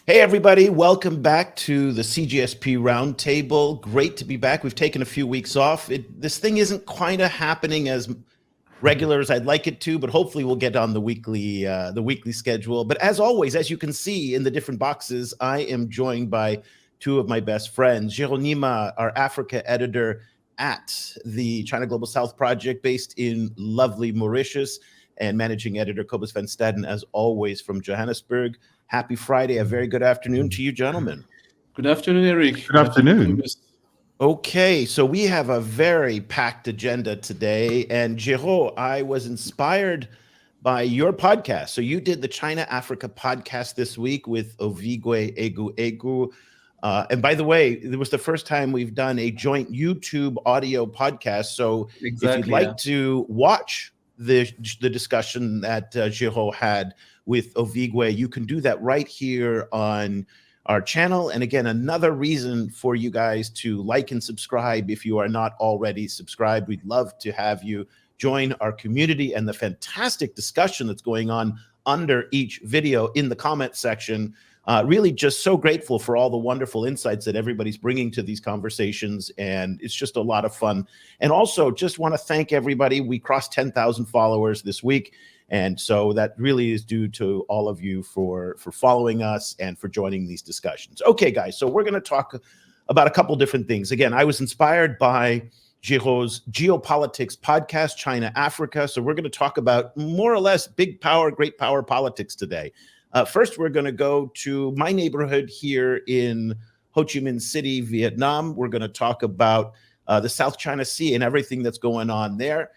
Hey, everybody. Welcome back to the CGSP Roundtable. Great to be back. We've taken a few weeks off. This thing isn't quite happening as regular as I'd like it to, but hopefully we'll get on the weekly schedule. But as always, as you can see in the different boxes, I am joined by two of my best friends, Geraud Neema, our Africa editor at the China Global South Project based in lovely Mauritius, and managing editor Cobus van Staden, as always, from Johannesburg. Happy Friday. A very good afternoon to you, gentlemen. Good afternoon, Eric. Good afternoon. Okay, so we have a very packed agenda today. And Geraud, I was inspired by your podcast. So you did the China Africa podcast this week with Ovigwe Egu. And by the way, it was the first time we've done a joint YouTube audio podcast. So if you'd like to watch the discussion that Geraud had with Ovigwe, you can do that right here on our channel. And again, another reason for you guys to like and subscribe if you are not already subscribed. We'd love to have you join our community and the fantastic discussion that's going on under each video in the comment section. Really just so grateful for all the wonderful insights that everybody's bringing to these conversations, and it's just a lot of fun. And also just want to thank everybody. We crossed 10,000 followers this week, and so that really is due to all of you for following us and for joining these discussions. Okay, guys, so we're going to talk about a couple different things. Again, I was inspired by Geraud's geopolitics podcast, China Africa. So we're going to talk about more or less big power, great power politics today. First, we're going to go to my neighborhood here in Ho Chi Minh City, Vietnam. We're going to talk about the South China Sea and everything that's going on there.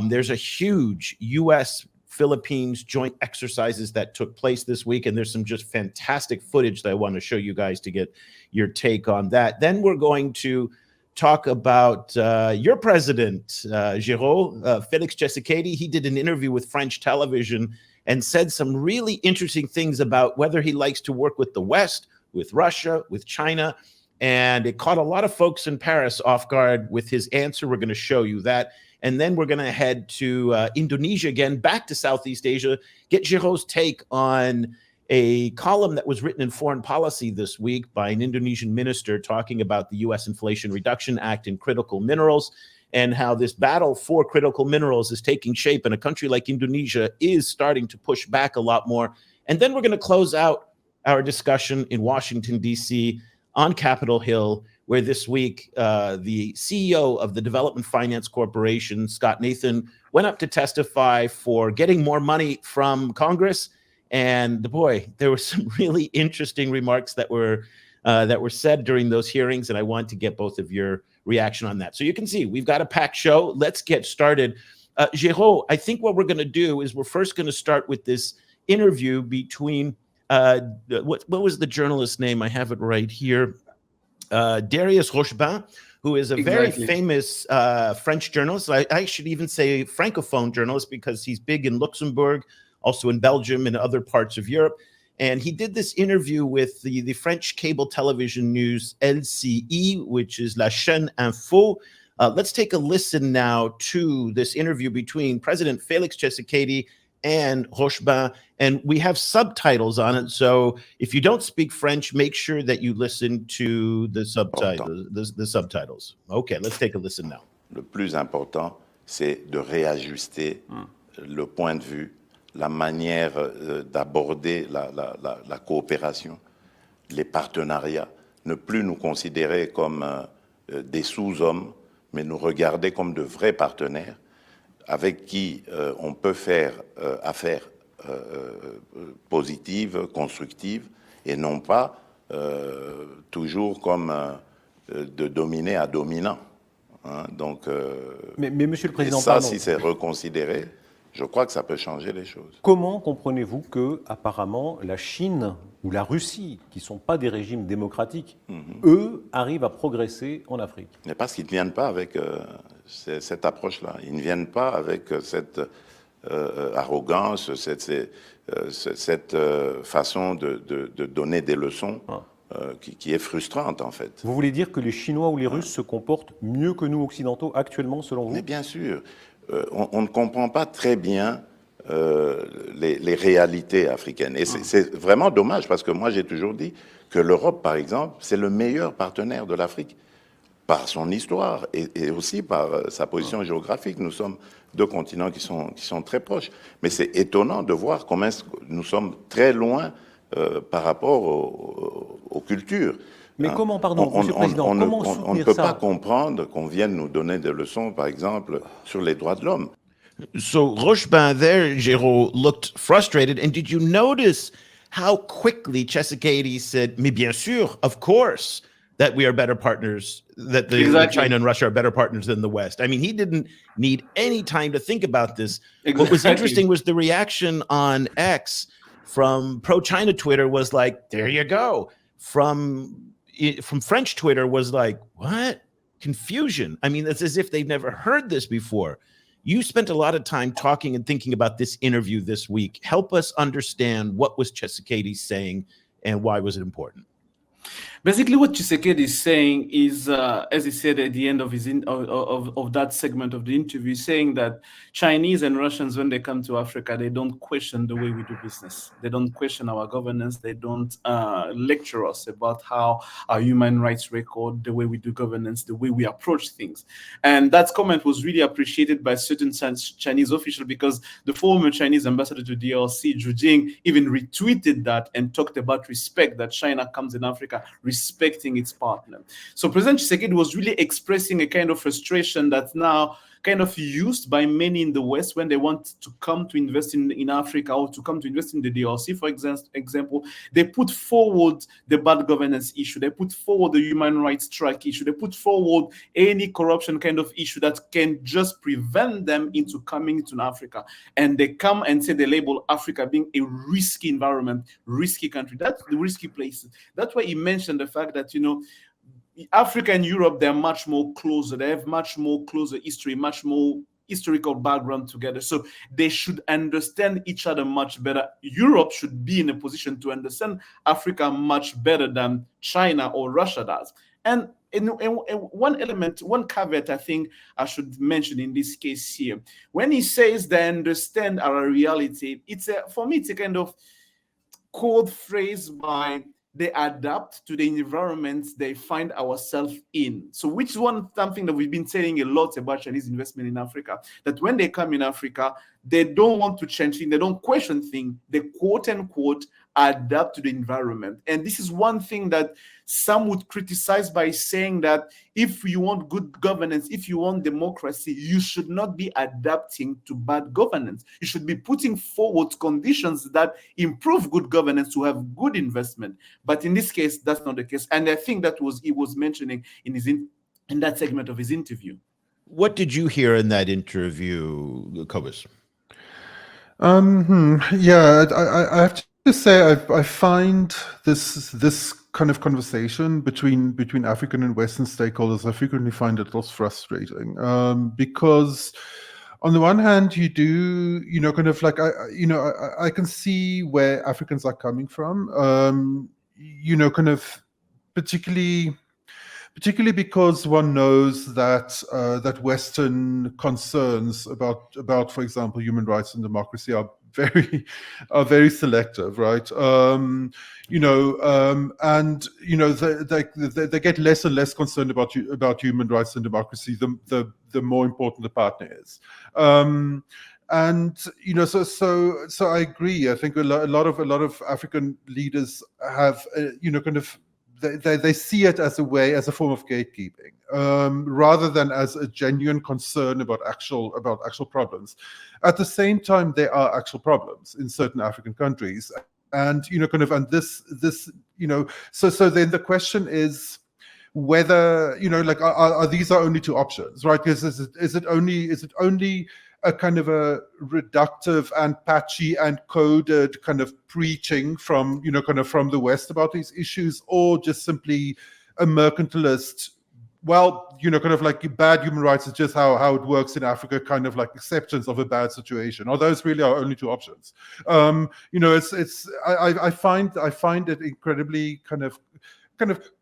There's a huge U.S. Philippines joint exercises that took place this week, and there's some just fantastic footage that I want to show you guys to get your take on that. Then we're going to talk about your president, Geraud, Felix Tshisekedi. He did an interview with French television and said some really interesting things about whether he likes to work with the West, with Russia, with China. And it caught a lot of folks in Paris off guard with his answer. We're going to show you that. And then we're going to head to Indonesia again, back to Southeast Asia, get Geraud's take on a column that was written in Foreign Policy this week by an Indonesian minister talking about the U.S. Inflation Reduction Act and critical minerals, and how this battle for critical minerals is taking shape, and a country like Indonesia is starting to push back a lot more. And then we're going to close out our discussion in Washington, D.C. on Capitol Hill, where this week the CEO of the Development Finance Corporation, Scott Nathan, went up to testify for getting more money from Congress. And boy, there were some really interesting remarks that were said during those hearings, and I want to get both of your reaction on that. So you can see we've got a packed show. Let's get started. Geraud, I think what we're going to do is we're first going to start with this interview between what was the journalist's name? I have it right here. Darius Rochebin, who is a very famous French journalist. I should even say francophone journalist, because he's big in Luxembourg, also in Belgium and other parts of Europe. And he did this interview with the French cable television news LCI, which is La Chaîne Info. Let's take a listen now to this interview between President Felix Tshisekedi and Rochebin. And we have subtitles on it. So if you don't speak French, make sure that you listen to the subtitles. Okay, let's take a listen now. Le plus important, c'est de réajuster le point de vue, la manière d'aborder la coopération, les partenariats, ne plus nous considérer comme des sous-hommes, mais nous regarder comme de vrais partenaires avec qui on peut faire affaires positives, constructives, et non pas toujours comme de dominé à dominant. Hein, donc, mais Monsieur le Président, et ça, si c'est reconsidéré, je crois que ça peut changer les choses. Comment comprenez-vous que, apparemment, la Chine ou la Russie, qui ne sont pas des régimes démocratiques, eux, arrivent à progresser en Afrique? Mais parce qu'ils ne viennent pas avec cette approche-là. Ils ne viennent pas avec cette arrogance, cette façon de donner des leçons qui est frustrante, en fait. Vous voulez dire que les Chinois ou les Russes se comportent mieux que nous, Occidentaux, actuellement, selon vous? Mais bien sûr. On ne comprend pas très bien les réalités africaines. Et c'est vraiment dommage parce que moi j'ai toujours dit que l'Europe, par exemple, c'est le meilleur partenaire de l'Afrique par son histoire et aussi par sa position géographique. Nous sommes deux continents qui sont très proches. Mais c'est étonnant de voir comment nous sommes très loin par rapport aux cultures. Mais comment, pardon, Monsieur le Président, comment soutenir ça? On ne peut pas comprendre qu'on vienne nous donner des leçons, par exemple, sur les droits de l'homme. So Rochebin there, Geraud, looked frustrated. And did you notice how quickly Tshisekedi said, mais bien sûr, of course, that we are better partners, that China and Russia are better partners than the West? I mean, he didn't need any time to think about this. Exactly. What was interesting was the reaction on X from pro-China Twitter was like, there you go. From French Twitter was like, what? Confusion. I mean, it's as if they've never heard this before. You spent a lot of time talking and thinking about this interview this week. Help us understand what was Tshisekedi saying and why was it important? Basically, what Tshisekedi is saying is, as he said at the end of his of that segment of the interview, saying that Chinese and Russians, when they come to Africa, they don't question the way we do business. They don't question our governance. They don't lecture us about how our human rights record, the way we do governance, the way we approach things. And that comment was really appreciated by certain Chinese officials because the former Chinese ambassador to DRC, Zhu Jing, even retweeted that and talked about respect that China comes in Africa, respecting its partner. So President Tshisekedi was really expressing a kind of frustration that's now kind of used by many in the West when they want to come to invest in Africa or to come to invest in the DRC, for example. They put forward the bad governance issue. They put forward the human rights track issue. They put forward any corruption kind of issue that can just prevent them into coming to Africa. And they come and say they label Africa being a risky environment, risky country. That's the risky places. That's why he mentioned the fact that, Africa and Europe, they're much more closer. They have much more closer history, much more historical background together. So they should understand each other much better. Europe should be in a position to understand Africa much better than China or Russia does. And one element, one caveat I think I should mention in this case here, when he says they understand our reality, for me, it's a kind of code phrase by they adapt to the environments they find ourselves in. So which is something that we've been saying a lot about Chinese investment in Africa, that when they come in Africa, they don't want to change things, they don't question things, they quote unquote adapt to the environment. And this is one thing that some would criticize by saying that if you want good governance, if you want democracy, you should not be adapting to bad governance. You should be putting forward conditions that improve good governance to have good investment. But in this case, that's not the case. And I think that he was mentioning in that segment of his interview. What did you hear in that interview, Cobus? Yeah, I have to say I find this kind of conversation between African and Western stakeholders, I frequently find it less frustrating because on the one hand you do kind of like I can see where Africans are coming from, kind of particularly because one knows that that Western concerns about, for example, human rights and democracy are very selective, right? And they get less and less concerned about human rights and democracy the more important the partner is. And so I agree. I think a lot of African leaders have kind of they see it as a form of gatekeeping, rather than as a genuine concern about actual problems. At the same time, there are actual problems in certain African countries, and so then the question is whether are these our only two options, right? Because is it only a kind of a reductive and patchy and coded kind of preaching from from the West about these issues, or just simply a mercantilist, kind of like bad human rights is just how it works in Africa, kind of like acceptance of a bad situation? Are those really our only two options? I find it incredibly kind of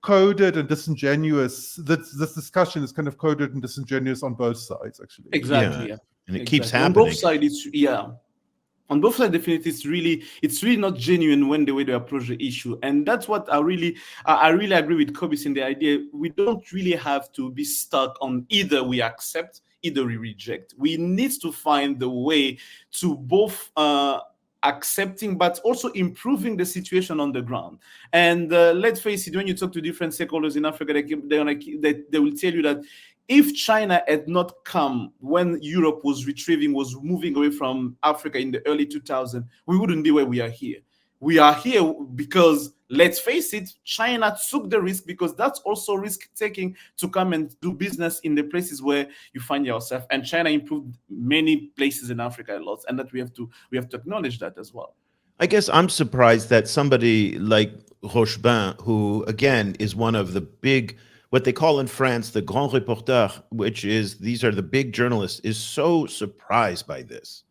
coded and disingenuous. This discussion is kind of coded and disingenuous on both sides, actually. Exactly. Yeah. And it keeps happening. On both sides, on both sides, definitely, it's really not genuine when the way they approach the issue, and that's what I really agree with Cobus in the idea. We don't really have to be stuck on either we accept, either we reject. We need to find the way to both accepting but also improving the situation on the ground. And let's face it, when you talk to different stakeholders in Africa, they will tell you that if China had not come when Europe was moving away from Africa in the early 2000s, we wouldn't be where we are here. We are here because, let's face it, China took the risk, because that's also risk-taking, to come and do business in the places where you find yourself. And China improved many places in Africa a lot, and that we have to acknowledge that as well. I guess I'm surprised that somebody like Rochebin, who again is one of the big, what they call in France, the grand reporter, which is, these are the big journalists, is so surprised by this.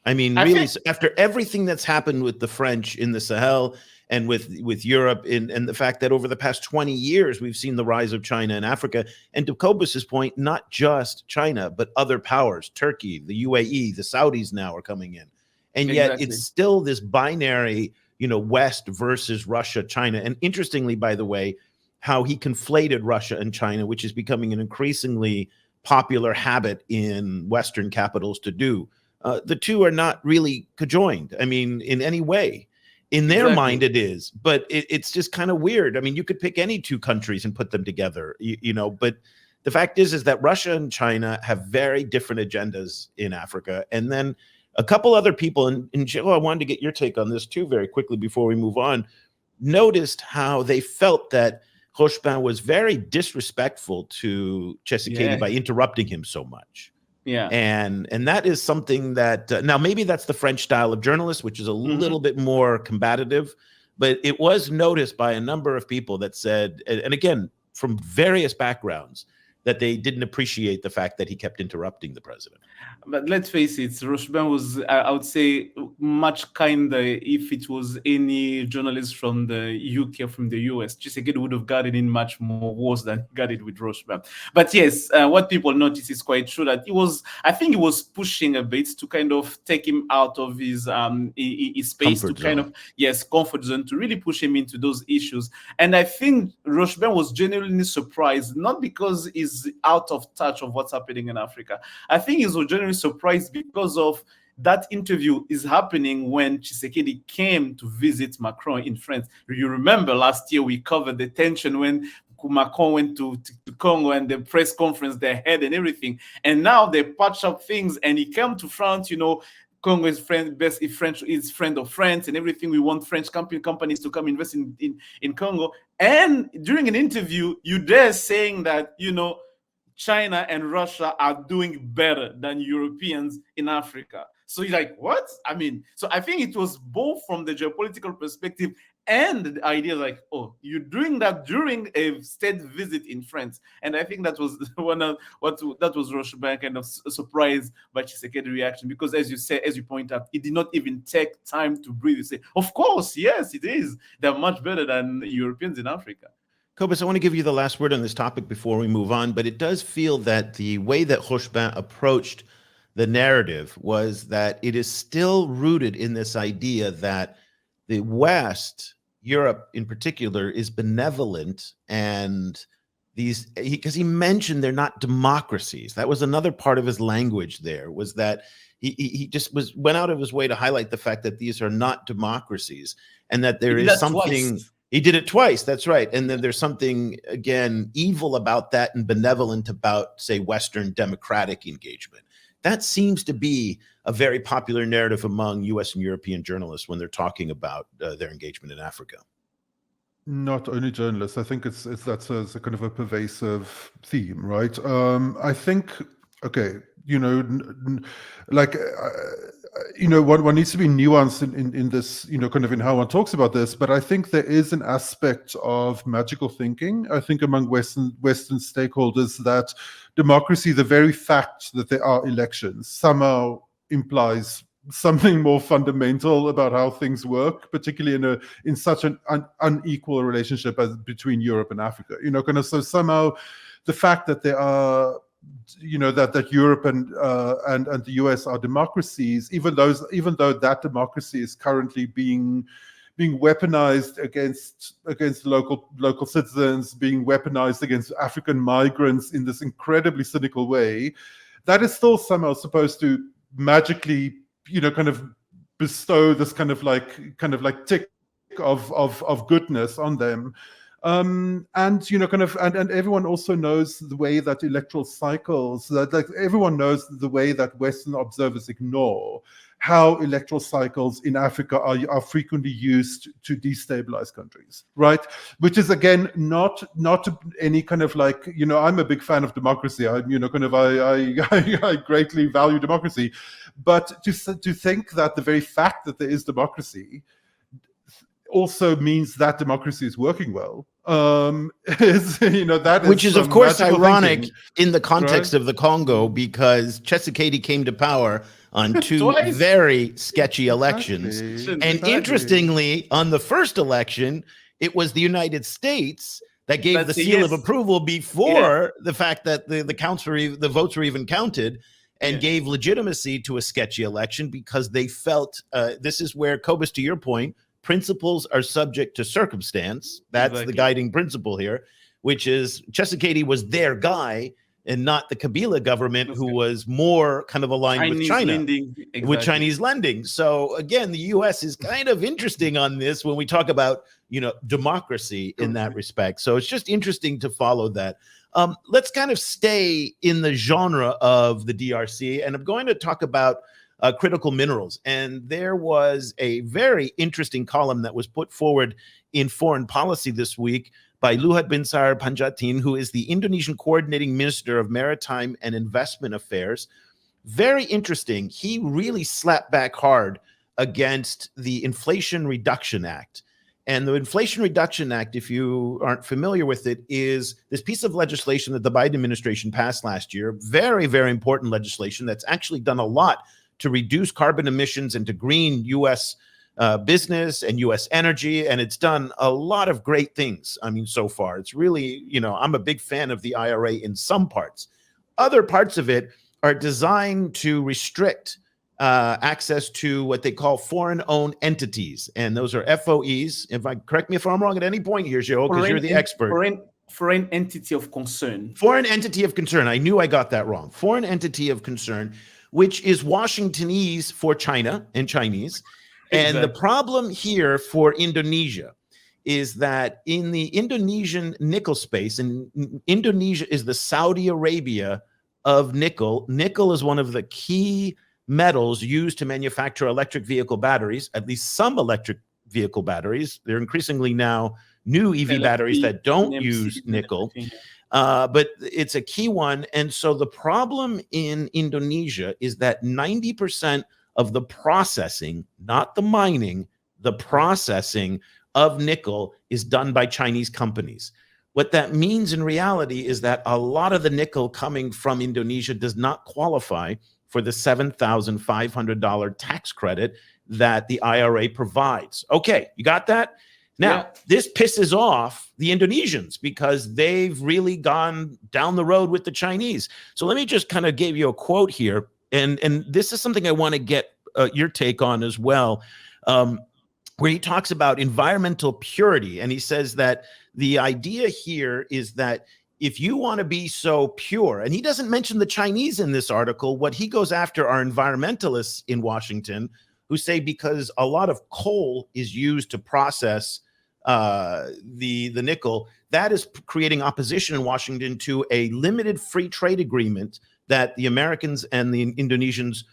I mean, really, after everything that's happened with the French in the Sahel and with Europe, and the fact that over the past 20 years, we've seen the rise of China in Africa. And to Cobus's point, not just China, but other powers, Turkey, the UAE, the Saudis now are coming in. And yet it's still this binary, West versus Russia, China. And interestingly, by the way, how he conflated Russia and China, which is becoming an increasingly popular habit in Western capitals to do. The two are not really conjoined, I mean, in any way. In their mind it is, but it's just kind of weird. I mean, you could pick any two countries and put them together, but the fact is that Russia and China have very different agendas in Africa. And then a couple other people, and Geraud, I wanted to get your take on this too very quickly before we move on, noticed how they felt that Rochebin was very disrespectful to Tshisekedi by interrupting him so much. Yeah. And that is something that, now maybe that's the French style of journalist, which is a little bit more combative, but it was noticed by a number of people that said, and again, from various backgrounds, that they didn't appreciate the fact that he kept interrupting the president. But let's face it, Rochebin was, I would say, much kinder if it was any journalist from the UK or from the US. Tshisekedi would have got it in much more worse than he got it with Rochebin. But yes, what people notice is quite true that I think he was pushing a bit to kind of take him out of his space, comfort zone. Comfort zone, to really push him into those issues. And I think Rochebin was genuinely surprised, not because he's out of touch of what's happening in Africa. I think he's genuinely surprised because of that interview is happening when Tshisekedi came to visit Macron in France. You remember last year we covered the tension when Macron went to Congo and the press conference they had and everything. And now they patch up things and he came to France, Congo is friend of France and everything. We want French companies to come invest in Congo. And during an interview, you dare saying that, China and Russia are doing better than Europeans in Africa. So you're like, what? I mean, so I think it was both from the geopolitical perspective and the idea like, oh, you're doing that during a state visit in France. And I think that was that was Rochebin kind of surprised by Tshisekedi's reaction, because as you point out, it did not even take time to breathe. You say, of course, yes, it is. They're much better than Europeans in Africa. Cobus, I want to give you the last word on this topic before we move on, but it does feel that the way that Rochebin approached the narrative was that it is still rooted in this idea that the West, Europe in particular, is benevolent, and because he mentioned they're not democracies. That was another part of his language there, was that he just went out of his way to highlight the fact that these are not democracies, and that there is something... Twice. He did it twice, that's right. And then there's something, again, evil about that and benevolent about, say, Western democratic engagement. That seems to be a very popular narrative among US and European journalists when they're talking about their engagement in Africa. Not only journalists, I think that's a kind of a pervasive theme, right? I think, okay, one needs to be nuanced in this, kind of in how one talks about this, but I think there is an aspect of magical thinking, I think, among Western stakeholders, that democracy, the very fact that there are elections, somehow implies something more fundamental about how things work, particularly in such an unequal relationship as between Europe and Africa. So somehow the fact that there are that Europe and the US are democracies, even though that democracy is currently being weaponized against local citizens, being weaponized against African migrants in this incredibly cynical way, that is still somehow supposed to magically, kind of bestow this kind of like tick of goodness on them. And everyone also knows the way that electoral cycles, that like everyone knows the way that Western observers ignore how electoral cycles in Africa are frequently used to destabilize countries, right? Which is again not any kind of like, I'm a big fan of democracy. I greatly value democracy, but to think that the very fact that there is democracy also means that democracy is working well, which is of course ironic thinking, in the context right? of the Congo, because Tshisekedi came to power on two very sketchy elections. Exactly. And interestingly, on the first election, it was the United States that gave the seal of approval before the fact that the votes were even counted, and gave legitimacy to a sketchy election, because they felt this is where, Cobus, to your point, principles are subject to circumstance. That's the guiding principle here, which is Tshisekedi was their guy and not the Kabila government, who was more kind of aligned with China, with Chinese lending. So again, the U.S. is kind of interesting on this when we talk about, democracy in that respect. So it's just interesting to follow that. Let's kind of stay in the genre of the DRC, and I'm going to talk about critical minerals. And there was a very interesting column that was put forward in Foreign Policy this week by Luhut Binsar Panjaitan, who is the Indonesian Coordinating Minister of Maritime and Investment Affairs. Very interesting. He really slapped back hard against the Inflation Reduction Act. And the Inflation Reduction Act, if you aren't familiar with it, is this piece of legislation that the Biden administration passed last year. Very, very important legislation that's actually done a lot to reduce carbon emissions and to green U.S. Business and U.S. energy. And it's done a lot of great things. I mean, so far, it's really, I'm a big fan of the IRA in some parts. Other parts of it are designed to restrict access to what they call foreign-owned entities. And those are FOEs. Correct me if I'm wrong at any point here, Joe, because you're the expert. Foreign entity of concern. Foreign entity of concern. I knew I got that wrong. Foreign entity of concern, which is Washingtonese for China and Chinese. And the problem here for Indonesia is that in the Indonesian nickel space, and Indonesia is the Saudi Arabia of nickel. Nickel is one of the key metals used to manufacture electric vehicle batteries, at least some electric vehicle batteries. They're increasingly now new EV batteries that don't use nickel. But it's a key one. And so the problem in Indonesia is that 90% of the processing, not the mining, the processing of nickel is done by Chinese companies. What that means in reality is that a lot of the nickel coming from Indonesia does not qualify for the $7,500 tax credit that the IRA provides. Okay, you got that? Now, this pisses off the Indonesians because they've really gone down the road with the Chinese. So let me just kind of give you a quote here. And this is something I want to get your take on as well, where he talks about environmental purity. And he says that the idea here is that if you want to be so pure, and he doesn't mention the Chinese in this article, what he goes after are environmentalists in Washington who say because a lot of coal is used to process the nickel, that is creating opposition in Washington to a limited free trade agreement that the Americans and the Indonesians,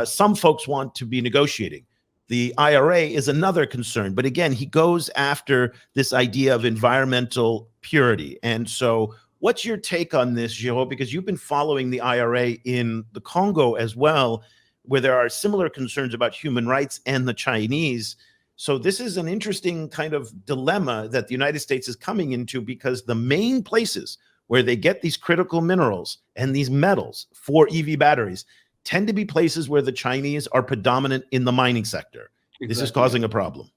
some folks want to be negotiating. The IRA is another concern. But again, he goes after this idea of environmental purity. And so what's your take on this, Geraud? Because you've been following the IRA in the Congo as well, where there are similar concerns about human rights and the Chinese. So this is an interesting kind of dilemma that the United States is coming into, because the main places where they get these critical minerals and these metals for EV batteries tend to be places where the Chinese are predominant in the mining sector. Exactly. This is causing a problem.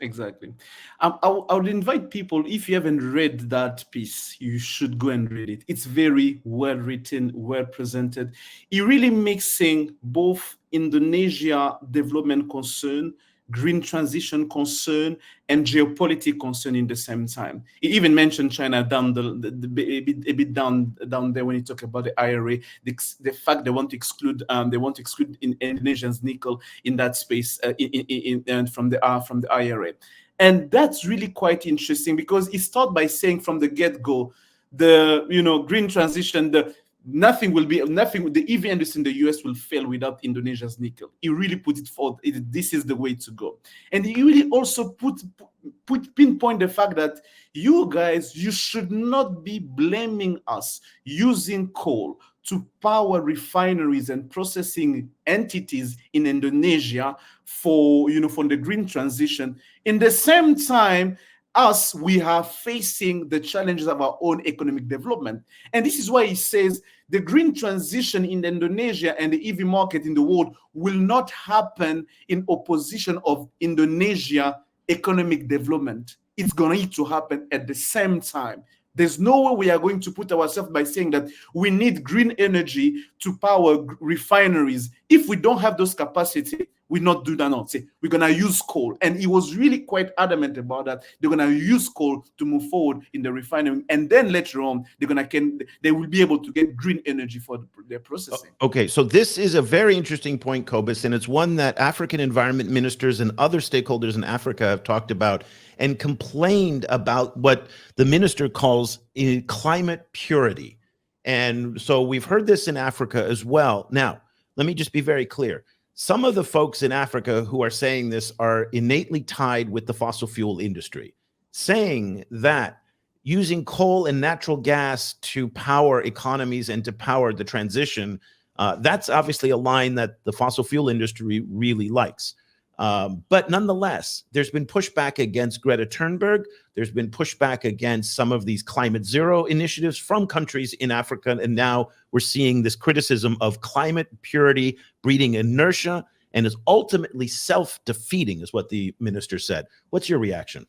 Exactly. I would invite people, if you haven't read that piece, you should go and read it. It's very well written, well presented. It really mixing both Indonesia development concern, green transition concern, and geopolitical concern in the same time. It even mentioned China down a bit down there when you talk about the IRA, the fact they want to exclude in Indonesians nickel in that space from the IRA. And that's really quite interesting, because it started by saying from the get-go, the green transition, the EV industry in the US will fail without Indonesia's nickel. He really put it forward. This is the way to go. And he really also pinpoint the fact that you guys, you should not be blaming us using coal to power refineries and processing entities in Indonesia for the green transition. In the same time, we are facing the challenges of our own economic development. And this is why he says the green transition in Indonesia and the EV market in the world will not happen in opposition of Indonesia economic development. It's going to need to happen at the same time. There's no way we are going to put ourselves by saying that we need green energy to power refineries. If we don't have those capacity, we not do that. Not say we're gonna use coal, and he was really quite adamant about that. They're gonna use coal to move forward in the refining, and then later on they will be able to get green energy for their processing. Okay, so this is a very interesting point, Cobus, and it's one that African environment ministers and other stakeholders in Africa have talked about and complained about what the minister calls climate purity. And so we've heard this in Africa as well. Now, let me just be very clear. Some of the folks in Africa who are saying this are innately tied with the fossil fuel industry, saying that using coal and natural gas to power economies and to power the transition, that's obviously a line that the fossil fuel industry really likes. But nonetheless, there's been pushback against Greta Thunberg. There's been pushback against some of these climate zero initiatives from countries in Africa. And now we're seeing this criticism of climate purity breeding inertia and is ultimately self-defeating, is what the minister said. What's your reaction?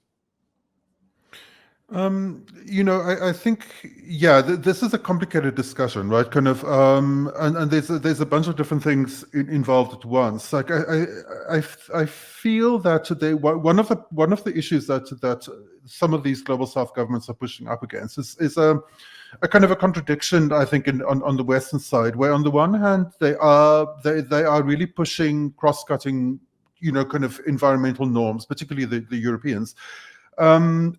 I think, this is a complicated discussion, right? Kind of, and there's a bunch of different things involved at once. Like I feel that today one of the issues that some of these global South governments are pushing up against is a kind of a contradiction, I think, on the Western side, where on the one hand they are really pushing cross-cutting, kind of environmental norms, particularly the Europeans. And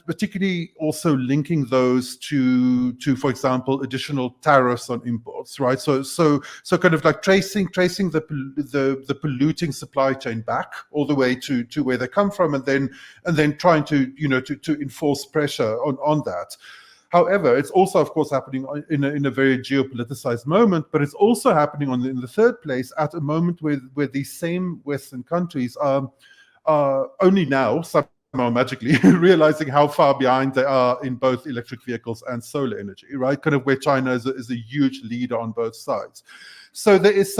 particularly also linking those to, for example, additional tariffs on imports, right? So kind of like tracing the polluting supply chain back all the way to where they come from, and then trying to to enforce pressure on that. However, it's also, of course, happening in a very geopoliticized moment, but it's also happening in the third place at a moment where these same Western countries are only now magically realizing how far behind they are in both electric vehicles and solar energy, right? Kind of where China is a huge leader on both sides. So there's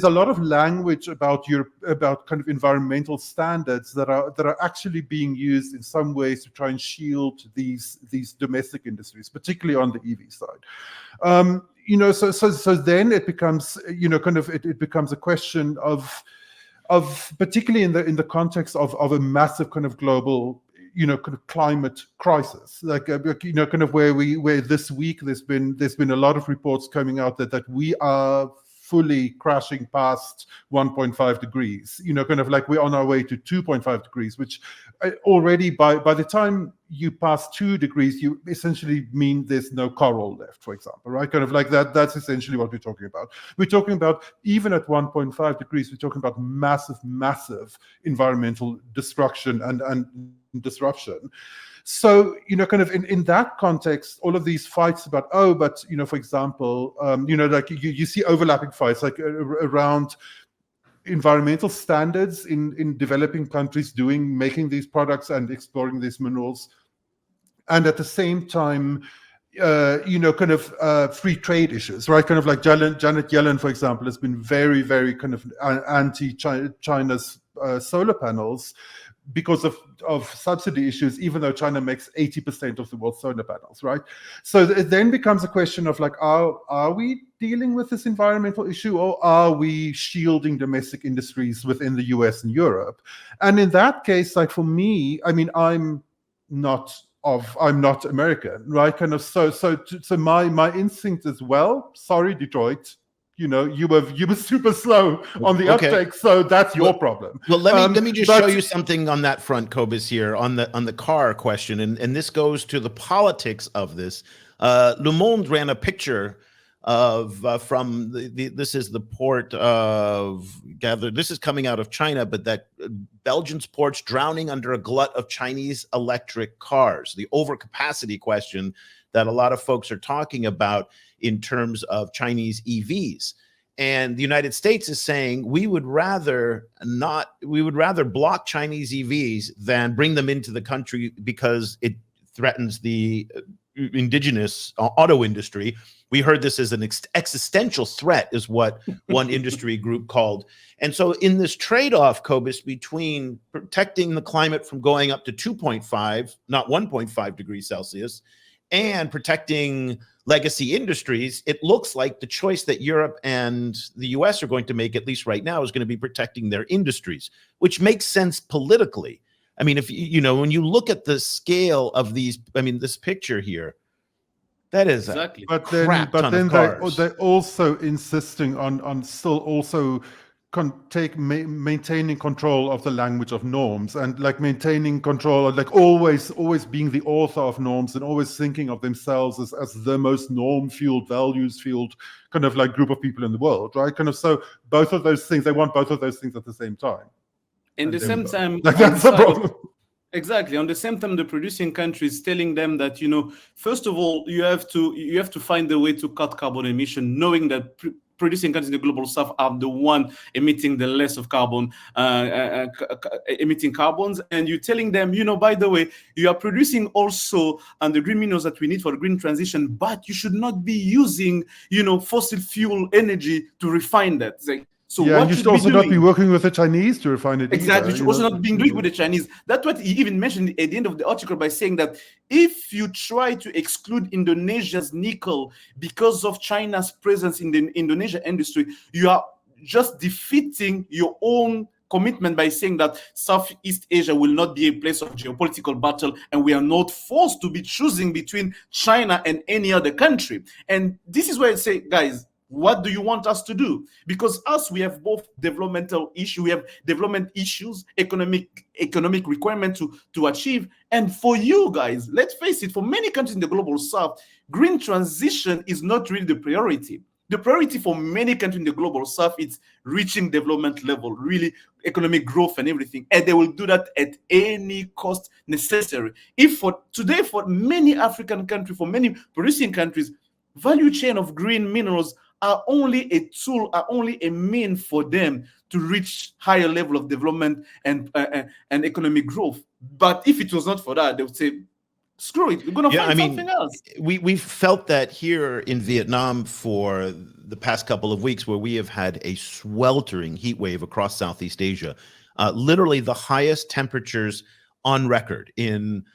a lot of language about kind of environmental standards that are actually being used in some ways to try and shield these domestic industries, particularly on the EV side. So then it becomes kind of it becomes a question of particularly in the context of a massive kind of global kind of climate crisis, like kind of where this week there's been a lot of reports coming out that we are fully crashing past 1.5 degrees, kind of like we're on our way to 2.5 degrees, which already by the time you pass 2 degrees, you essentially mean there's no coral left, for example, right? Kind of like that's essentially what we're talking about. We're talking about, even at 1.5 degrees, we're talking about massive environmental destruction and disruption. So, kind of in that context, all of these fights about, but, for example, like you see overlapping fights like around environmental standards in developing countries making these products and exploring these minerals. And at the same time, kind of free trade issues, right? Kind of like Janet Yellen, for example, has been very, very kind of anti-China's solar panels, because of subsidy issues, even though China makes 80% of the world's solar panels, right? So it then becomes a question of like, are we dealing with this environmental issue, or are we shielding domestic industries within the US and Europe? And in that case, like for me, I mean, I'm not American, right? Kind of so my instinct is, well, sorry, Detroit, you know, you were super slow on the uptake, so that's your problem. Well, let me just show you something on that front, Cobus, here on the car question, and this goes to the politics of this. Le Monde ran a picture of from this is the port of this is coming out of China, but that Belgian's ports drowning under a glut of Chinese electric cars. The overcapacity question that a lot of folks are talking about in terms of Chinese EVs. And the United States is saying we would rather block Chinese EVs than bring them into the country because it threatens the indigenous auto industry. We heard this as an existential threat, is what one industry group called. And so in this trade-off, Cobus, between protecting the climate from going up to 2.5, not 1.5 degrees Celsius, and protecting legacy industries, it looks like the choice that Europe and the US are going to make, at least right now, is going to be protecting their industries, which makes sense politically. I mean, if you know, when you look at the scale of these, I mean, this picture here, that is exactly. But then they're also insisting on still also maintaining control of the language of norms, and like maintaining control, like always being the author of norms, and always thinking of themselves as the most norm-fueled, values-fueled kind of like group of people in the world, right? Kind of, so both of those things, they want both of those things at the same time. In the same time, like that's the problem. Exactly. On the same time, the producing countries telling them that, you know, first of all, you have to find a way to cut carbon emission, knowing that producing countries in the global south are the one emitting the less of carbon, emitting carbons, and you're telling them, you know, by the way, you are producing also the green minerals that we need for the green transition, but you should not be using, you know, fossil fuel energy to refine that. So yeah, what you should also not be working with the Chinese to refine it. Exactly, either, you should also not be doing with the Chinese. That's what he even mentioned at the end of the article by saying that if you try to exclude Indonesia's nickel because of China's presence in the Indonesia industry, you are just defeating your own commitment by saying that Southeast Asia will not be a place of geopolitical battle, and we are not forced to be choosing between China and any other country. And this is where I say, guys, what do you want us to do? Because we have both developmental issues, we have development issues, economic requirement to achieve. And for you guys, let's face it, for many countries in the global south, green transition is not really the priority. The priority for many countries in the global south is reaching development level, really economic growth and everything. And they will do that at any cost necessary. If for today, for many African countries, for many producing countries, value chain of green minerals are only a tool, are only a mean for them to reach higher level of development and economic growth. But if it was not for that, they would say, screw it, we're going to find something else. We've felt that here in Vietnam for the past couple of weeks, where we have had a sweltering heat wave across Southeast Asia, literally the highest temperatures on record. In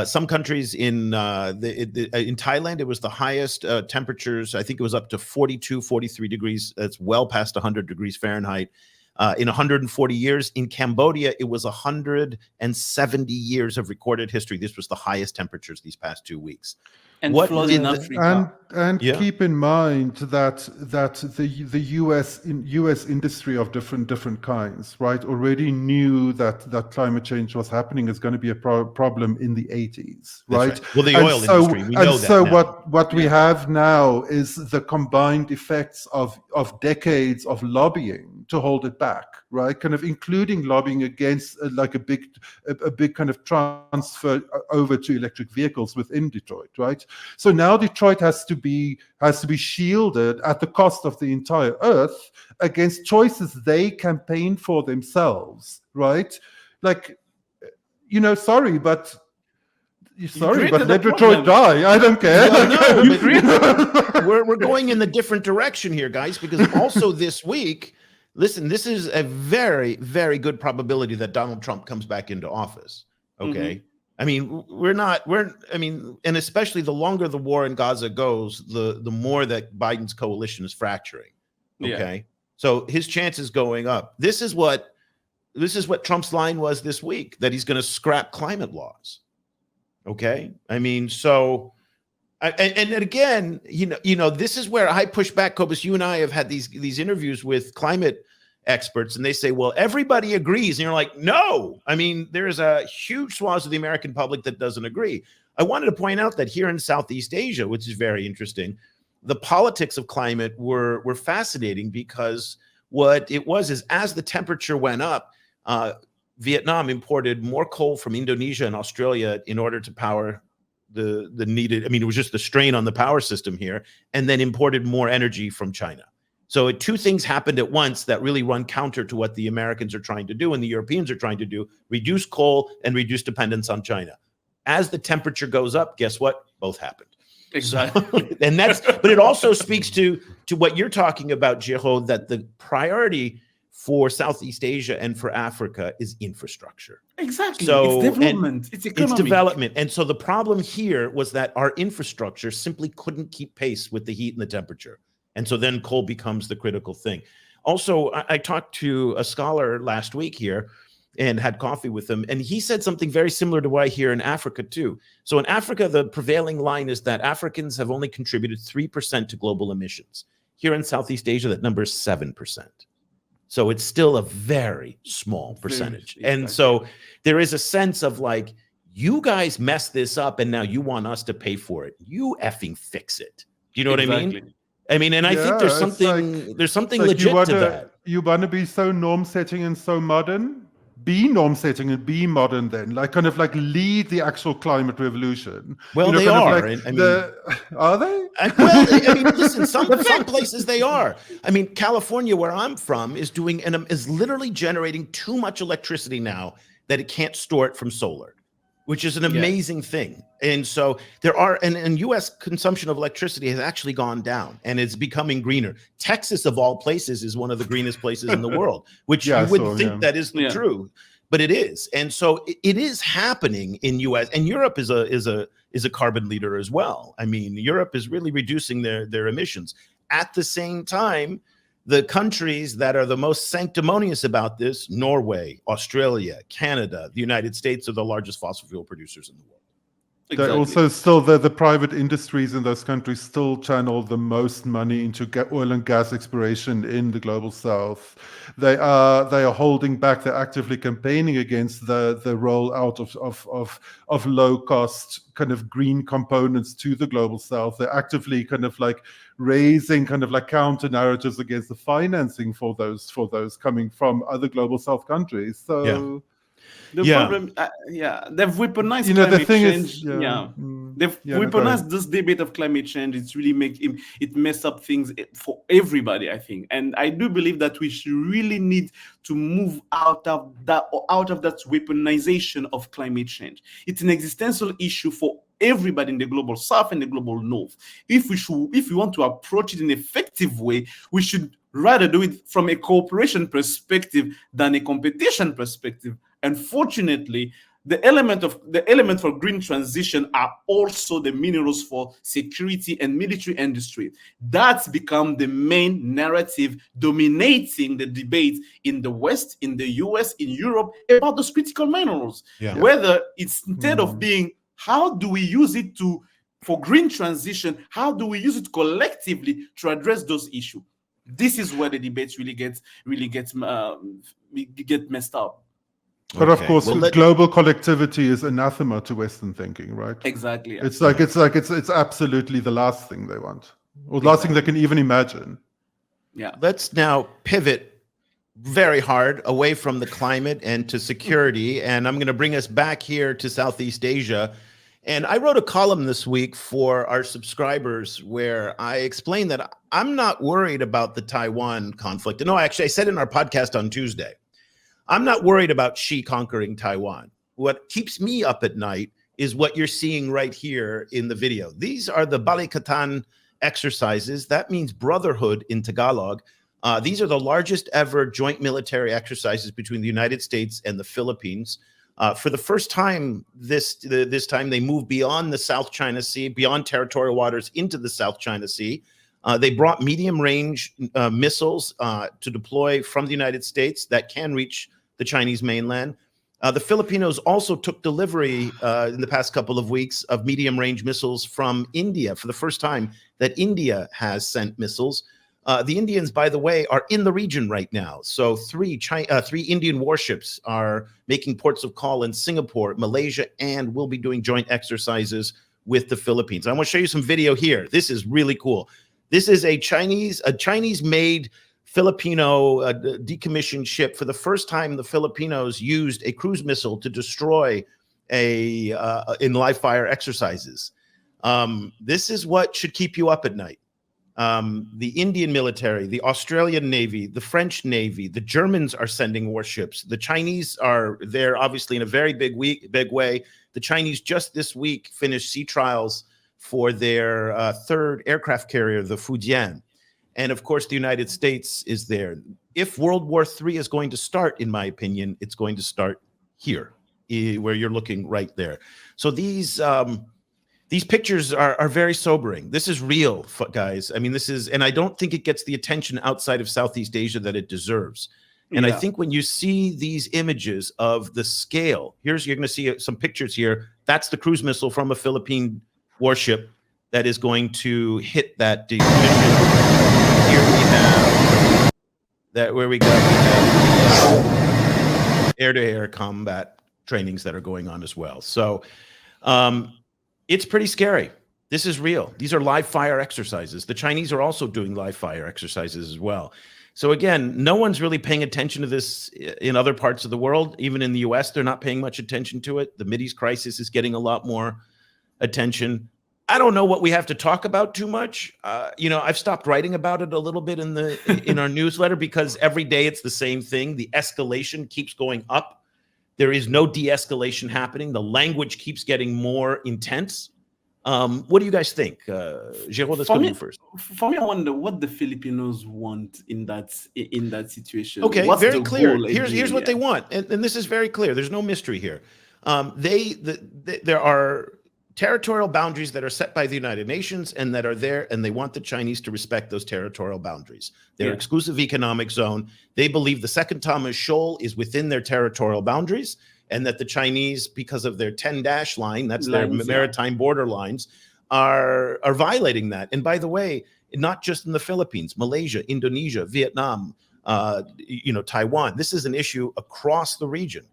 some countries, in Thailand, it was the highest temperatures. I think it was up to 42, 43 degrees. That's well past 100 degrees Fahrenheit. In 140 years. In Cambodia, it was 170 years of recorded history. This was the highest temperatures these past 2 weeks. And floods in Africa. And keep in mind that the U.S. industry of different kinds, right, already knew that climate change was happening, is going to be a problem in the 80s, right? Well, the oil industry, we know that. So what we have now is the combined effects of decades of lobbying to hold it back, right? Kind of including lobbying against like a big kind of transfer over to electric vehicles within Detroit, right? So now Detroit has to be shielded at the cost of the entire earth against choices they campaign for themselves, right? Like, you know, sorry, but let Detroit die. I don't care. We're going in the different direction here, guys, because also this week, listen, this is a very, very good probability that Donald Trump comes back into office. Okay. I mean, and especially the longer the war in Gaza goes, the more that Biden's coalition is fracturing. Okay. Yeah. So his chances going up. This is what Trump's line was this week, that he's going to scrap climate laws. Okay. I mean, so, and again, this is where I push back. Cobus, you and I have had these interviews with climate experts, and they say, well, everybody agrees. And you're like, no, I mean, there's a huge swath of the American public that doesn't agree. I wanted to point out that here in Southeast Asia, which is very interesting, the politics of climate were fascinating, because what it was is, as the temperature went up, Vietnam imported more coal from Indonesia and Australia in order to power the needed. I mean, it was just the strain on the power system here, and then imported more energy from China. So two things happened at once that really run counter to what the Americans are trying to do and the Europeans are trying to do: reduce coal and reduce dependence on China. As the temperature goes up, guess what? Both happened. Exactly. And but it also speaks to what you're talking about, Geraud, that the priority for Southeast Asia and for Africa is infrastructure. Exactly. So, it's development. It's economy. It's development. And so the problem here was that our infrastructure simply couldn't keep pace with the heat and the temperature. And so then coal becomes the critical thing. Also, I talked to a scholar last week here and had coffee with him, and he said something very similar to what I hear in Africa too. So in Africa, the prevailing line is that Africans have only contributed 3% to global emissions. Here in Southeast Asia, that number is 7%. So it's still a very small percentage. Exactly. And so there is a sense of like, you guys messed this up and now you want us to pay for it. You effing fix it. Do you know what I mean? I mean, and I think there's something legit to that. You want to be so norm setting and so modern? Be norm setting and be modern then. Like kind of like lead the actual climate revolution. Well, they are. Like are they? Well, I mean, listen, some places they are. I mean, California, where I'm from, is literally generating too much electricity now that it can't store it from solar, which is an amazing thing. And so there are, and U.S. consumption of electricity has actually gone down, and it's becoming greener. Texas, of all places, is one of the greenest places in the world, which you wouldn't think that isn't true, but it is. And so it is happening in U.S. and Europe is a carbon leader as well. I mean, Europe is really reducing their emissions. At the same time, the countries that are the most sanctimonious about this, Norway, Australia, Canada, the United States, are the largest fossil fuel producers in the world. Exactly. Also, still the private industries in those countries still channel the most money into oil and gas exploration in the global south. They are holding back. They're actively campaigning against the rollout of low cost kind of green components to the global south. They're actively kind of like raising kind of like counter narratives against the financing for those coming from other global south countries. So. The problem, they've weaponized climate change. They've weaponized this debate of climate change. It's really mess up things for everybody, I think. And I do believe that we should really need to move out of that weaponization of climate change. It's an existential issue for everybody in the global south and the global north. If we want to approach it in an effective way, we should rather do it from a cooperation perspective than a competition perspective. Unfortunately, the element for green transition are also the minerals for security and military industry. That's become the main narrative dominating the debate in the West, in the US, in Europe about those critical minerals. Whether it's instead of being, how do we use it for green transition? How do we use it collectively to address those issues? This is where the debates really get messed up. But of course, global collectivity is anathema to Western thinking, right? Exactly. It's absolutely the last thing they want, or the last thing they can even imagine. Yeah. Let's now pivot very hard away from the climate and to security, and I'm going to bring us back here to Southeast Asia. And I wrote a column this week for our subscribers where I explained that I'm not worried about the Taiwan conflict. No, actually, I said in our podcast on Tuesday, I'm not worried about Xi conquering Taiwan. What keeps me up at night is what you're seeing right here in the video. These are the Balikatan exercises. That means brotherhood in Tagalog. These are the largest ever joint military exercises between the United States and the Philippines. For the first time, this time they moved beyond the South China Sea, beyond territorial waters into the South China Sea. They brought medium-range missiles to deploy from the United States that can reach the Chinese mainland. The Filipinos also took delivery in the past couple of weeks of medium-range missiles from India. For the first time that India has sent missiles. The Indians, by the way, are in the region right now. So three Indian warships are making ports of call in Singapore, Malaysia, and will be doing joint exercises with the Philippines. I want to show you some video here. This is really cool. This is a Chinese-made Filipino decommissioned ship. For the first time, the Filipinos used a cruise missile to destroy in live fire exercises. This is what should keep you up at night. The Indian military, the Australian Navy, the French Navy, the Germans are sending warships. The Chinese are there, obviously, in a very big way. The Chinese just this week finished sea trials for their third aircraft carrier, the Fujian. And of course, the United States is there. If World War III is going to start, in my opinion, it's going to start here, where you're looking right there. So these pictures are very sobering. This is real, guys. I mean, and I don't think it gets the attention outside of Southeast Asia that it deserves. And I think when you see these images of the scale, you're going to see some pictures here. That's the cruise missile from a Philippine warship that is going to hit that decommission. Here we have that where we have air-to-air combat trainings that are going on as well. So it's pretty scary. This is real. These are live fire exercises. The Chinese are also doing live fire exercises as well. So again, no one's really paying attention to this in other parts of the world. Even in the U.S., they're not paying much attention to it. The Mideast crisis is getting a lot more attention. I don't know what we have to talk about too much. I've stopped writing about it a little bit in our newsletter because every day it's the same thing. The escalation keeps going up. There is no de-escalation happening. The language keeps getting more intense. What do you guys think? Geraud, let's go to you first. For me, I wonder what the Filipinos want in that situation. Okay, what's very the clear. goal Here's what they want, and this is very clear. There's no mystery here. There are territorial boundaries that are set by the United Nations and that are there, and they want the Chinese to respect those territorial boundaries. Their exclusive economic zone. They believe the Second Thomas Shoal is within their territorial boundaries, and that the Chinese, because of their 10-dash line, that's their maritime border lines, are violating that. And by the way, not just in the Philippines, Malaysia, Indonesia, Vietnam, Taiwan. This is an issue across the region.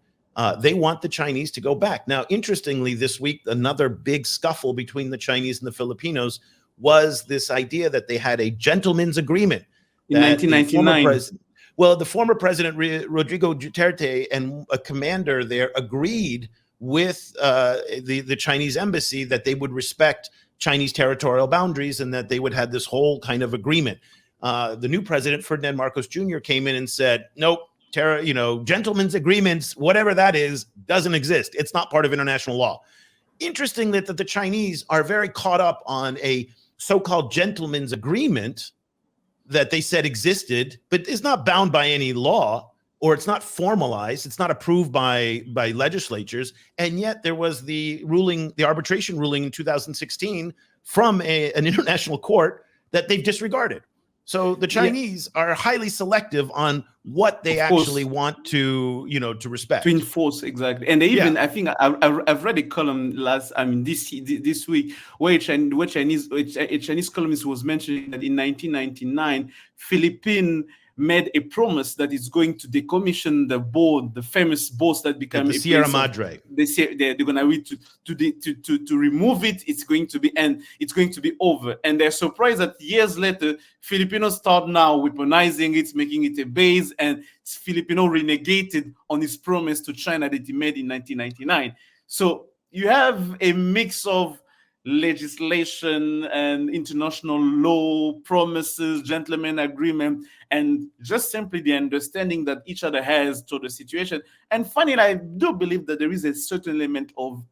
They want the Chinese to go back. Now, interestingly, this week, another big scuffle between the Chinese and the Filipinos was this idea that they had a gentleman's agreement. In 1999. The former president, Rodrigo Duterte, and a commander there agreed with the Chinese embassy that they would respect Chinese territorial boundaries and that they would have this whole kind of agreement. The new president, Ferdinand Marcos Jr., came in and said, nope, gentlemen's agreements, whatever that is, doesn't exist. It's not part of international law. Interesting that the Chinese are very caught up on a so-called gentleman's agreement that they said existed, but is not bound by any law, or it's not formalized. It's not approved by legislatures. And yet there was the arbitration ruling in 2016 from an international court that they've disregarded. So the Chinese are highly selective on what they actually want to respect, to enforce, exactly. And they even, I think I've read a column this week where a Chinese columnist was mentioning that in 1999, Philippines made a promise that it's going to decommission the famous boats that became the Sierra Madre. They say they're going to remove it. It's going to be over. And they're surprised that years later, Filipinos start now weaponizing it, making it a base, and Filipino renegated on his promise to China that he made in 1999. So you have a mix of legislation and international law, promises, gentleman agreement, and just simply the understanding that each other has to the situation. And finally, I do believe that there is a certain element of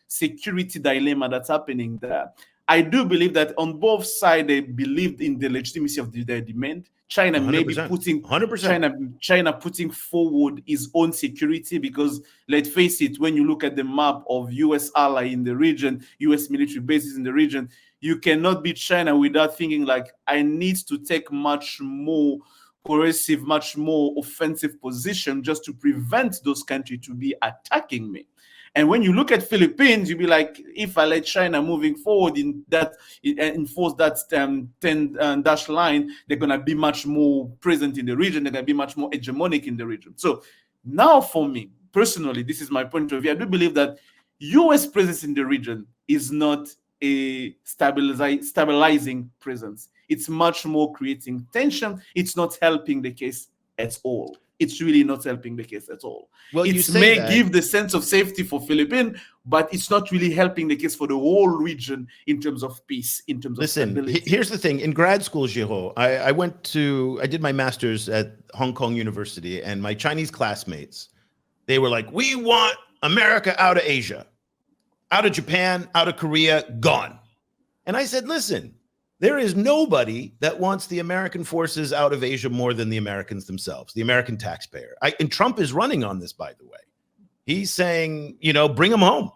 security dilemma that's happening there. I do believe that on both sides they believed in the legitimacy of their demand. China may be 100%. putting 100%. China putting forward its own security, because let's face it, when you look at the map of U.S. ally in the region, U.S. military bases in the region, you cannot beat China without thinking like, I need to take much more coercive, much more offensive position just to prevent those countries to be attacking me. And when you look at Philippines, you'll be like, if I let China moving forward in that, enforce that 10-dash line, they're going to be much more present in the region. They're going to be much more hegemonic in the region. So now for me, personally, this is my point of view. I do believe that U.S. presence in the region is not a stabilizing presence. It's much more creating tension. It's not helping the case at all. It's really not helping the case at all. Well, it may give the sense of safety for Philippines, but it's not really helping the case for the whole region in terms of peace, in terms of stability. Here's the thing. In grad school, Geraud, I did my master's at Hong Kong University, and my Chinese classmates, they were like, we want America out of Asia, out of Japan, out of Korea, gone. And I said, listen, there is nobody that wants the American forces out of Asia more than the Americans themselves, the American taxpayer. And Trump is running on this, by the way. He's saying, bring them home.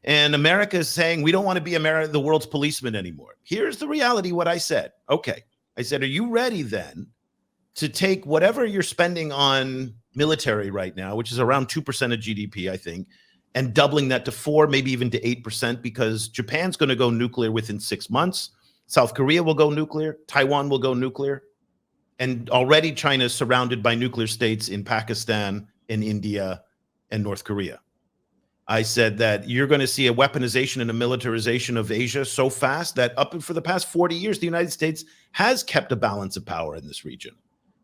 And America is saying, we don't want to be the world's policeman anymore. Here's the reality, what I said. Okay. I said, are you ready then to take whatever you're spending on military right now, which is around 2% of GDP, I think, and doubling that to 4, maybe even to 8%, because Japan's going to go nuclear within 6 months. South Korea will go nuclear. Taiwan will go nuclear. And already China is surrounded by nuclear states in Pakistan, in India, and North Korea. I said that you're going to see a weaponization and a militarization of Asia so fast that for the past 40 years, the United States has kept a balance of power in this region,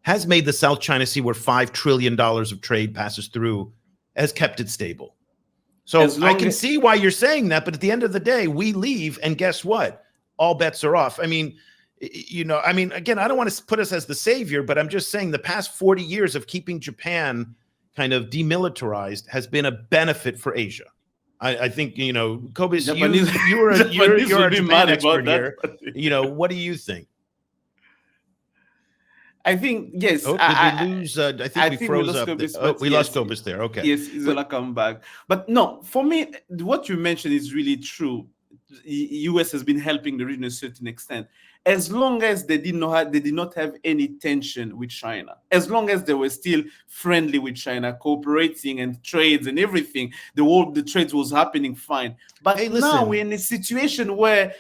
has made the South China Sea, where $5 trillion of trade passes through, has kept it stable. So I can see why you're saying that, but at the end of the day, we leave, and guess what? All bets are off. I mean, again, I don't want to put us as the savior, but I'm just saying the past 40 years of keeping Japan kind of demilitarized has been a benefit for Asia. I think, Cobus, you're a Japan expert here. What do you think? I think, yes. Oh, did we lose? I think we froze up. We lost Cobus there. Okay. Yes, he's going to come back. But no, for me, what you mentioned is really true. U.S. has been helping the region to a certain extent, as long as they did not have any tension with China, as long as they were still friendly with China, cooperating and trades and everything. The trades was happening fine. But now we're in a situation where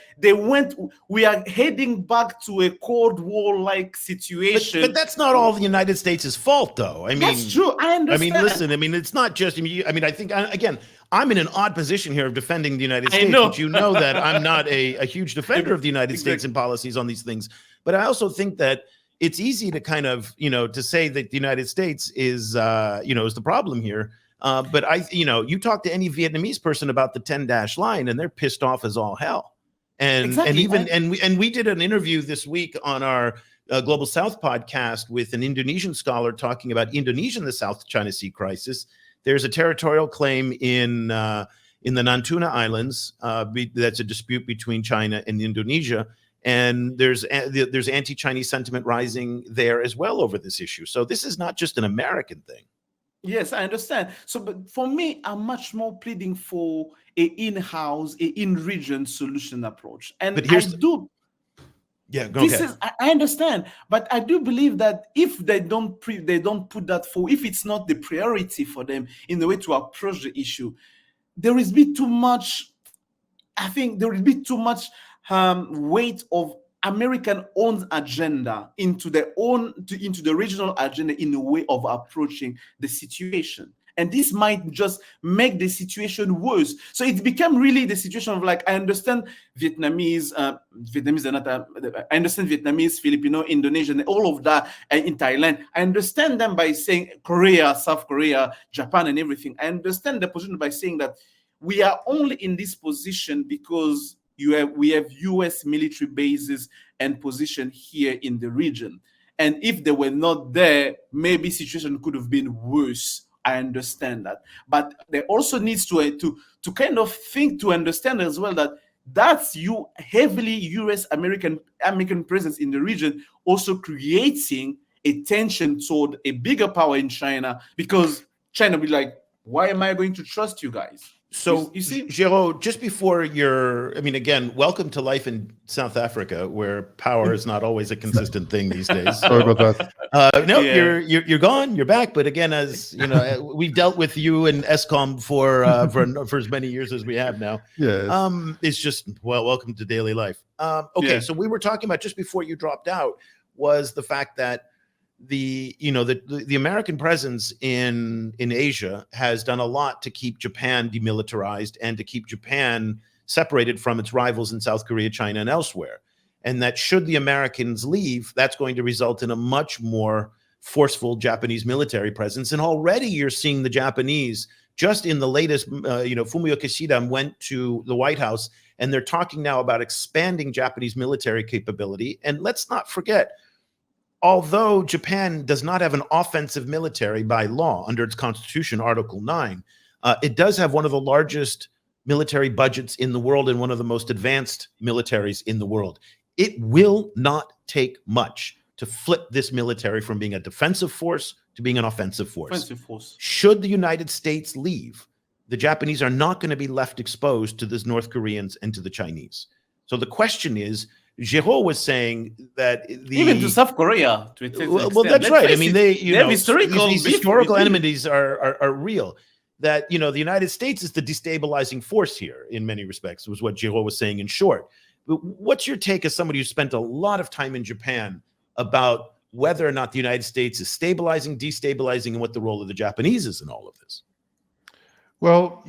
we are heading back to a Cold War-like situation. But that's not all the United States' fault, though. I mean, that's true. I understand. It's not just. I think again, I'm in an odd position here of defending the United States, but you know that I'm not a huge defender of the United States and policies on these things. But I also think that it's easy to kind of, to say that the United States is the problem here. But you talk to any Vietnamese person about the 10-dash line, and they're pissed off as all hell. And we did an interview this week on our Global South podcast with an Indonesian scholar talking about Indonesia and the South China Sea crisis. There's a territorial claim in the Natuna Islands that's a dispute between China and Indonesia, and there's anti-Chinese sentiment rising there as well over this issue. So this is not just an American thing. Yes, I understand. So, but for me, I'm much more pleading for a in-house, a in-region solution approach. And Yeah, go ahead. I understand, but I do believe that if they don't put that forward, if it's not the priority for them in the way to approach the issue, there is be too much. I think there will be too much weight of American-owned agenda into the regional agenda in a way of approaching the situation. And this might just make the situation worse. So it became really the situation of like, I understand Vietnamese, I understand Vietnamese, Filipino, Indonesian, all of that in Thailand. I understand them by saying Korea, South Korea, Japan, and everything. I understand the position by saying that we are only in this position because we have U.S. military bases and position here in the region. And if they were not there, maybe situation could have been worse. I understand that, but there also needs to kind of think to understand as well that that's you heavily U.S. American presence in the region also creating a tension toward a bigger power in China, because China will be like, why am I going to trust you guys? So, you see, Geraud, just before again, welcome to life in South Africa, where power is not always a consistent thing these days. Sorry about that. No, Yeah. you're gone, you're back. But again, as you know, we've dealt with you and ESCOM for as many years as we have now. Yes. It's just, well, welcome to daily life. Okay, Yeah. so we were talking about, just before you dropped out, was the fact that the American presence in Asia has done a lot to keep Japan demilitarized and to keep Japan separated from its rivals in South Korea, China, and elsewhere. And that should the Americans leave, that's going to result in a much more forceful Japanese military presence. And already you're seeing the Japanese, just in the latest, Fumio Kishida went to the White House, and they're talking now about expanding Japanese military capability. And let's not forget, although Japan does not have an offensive military by law under its constitution, Article 9, it does have one of the largest military budgets in the world and one of the most advanced militaries in the world. It will not take much to flip this military from being a defensive force to being an offensive force. Should the United States leave, the Japanese are not going to be left exposed to the North Koreans and to the Chinese. So the question is, Geraud was saying that even to South Korea, to well, that's right. I mean, these historical enemies enmities are real. That the United States is the destabilizing force here in many respects, was what Geraud was saying in short. But what's your take as somebody who spent a lot of time in Japan about whether or not the United States is stabilizing, destabilizing, and what the role of the Japanese is in all of this? Well,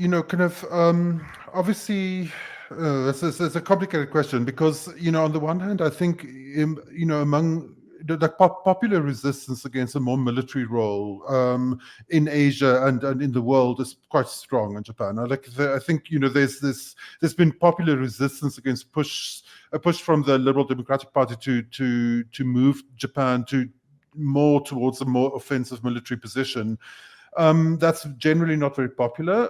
obviously, it's a complicated question because, on the one hand, I think, among the popular resistance against a more military role in Asia and in the world is quite strong in Japan. I think, there's been popular resistance against a push from the Liberal Democratic Party to move Japan to more towards a more offensive military position. That's generally not very popular.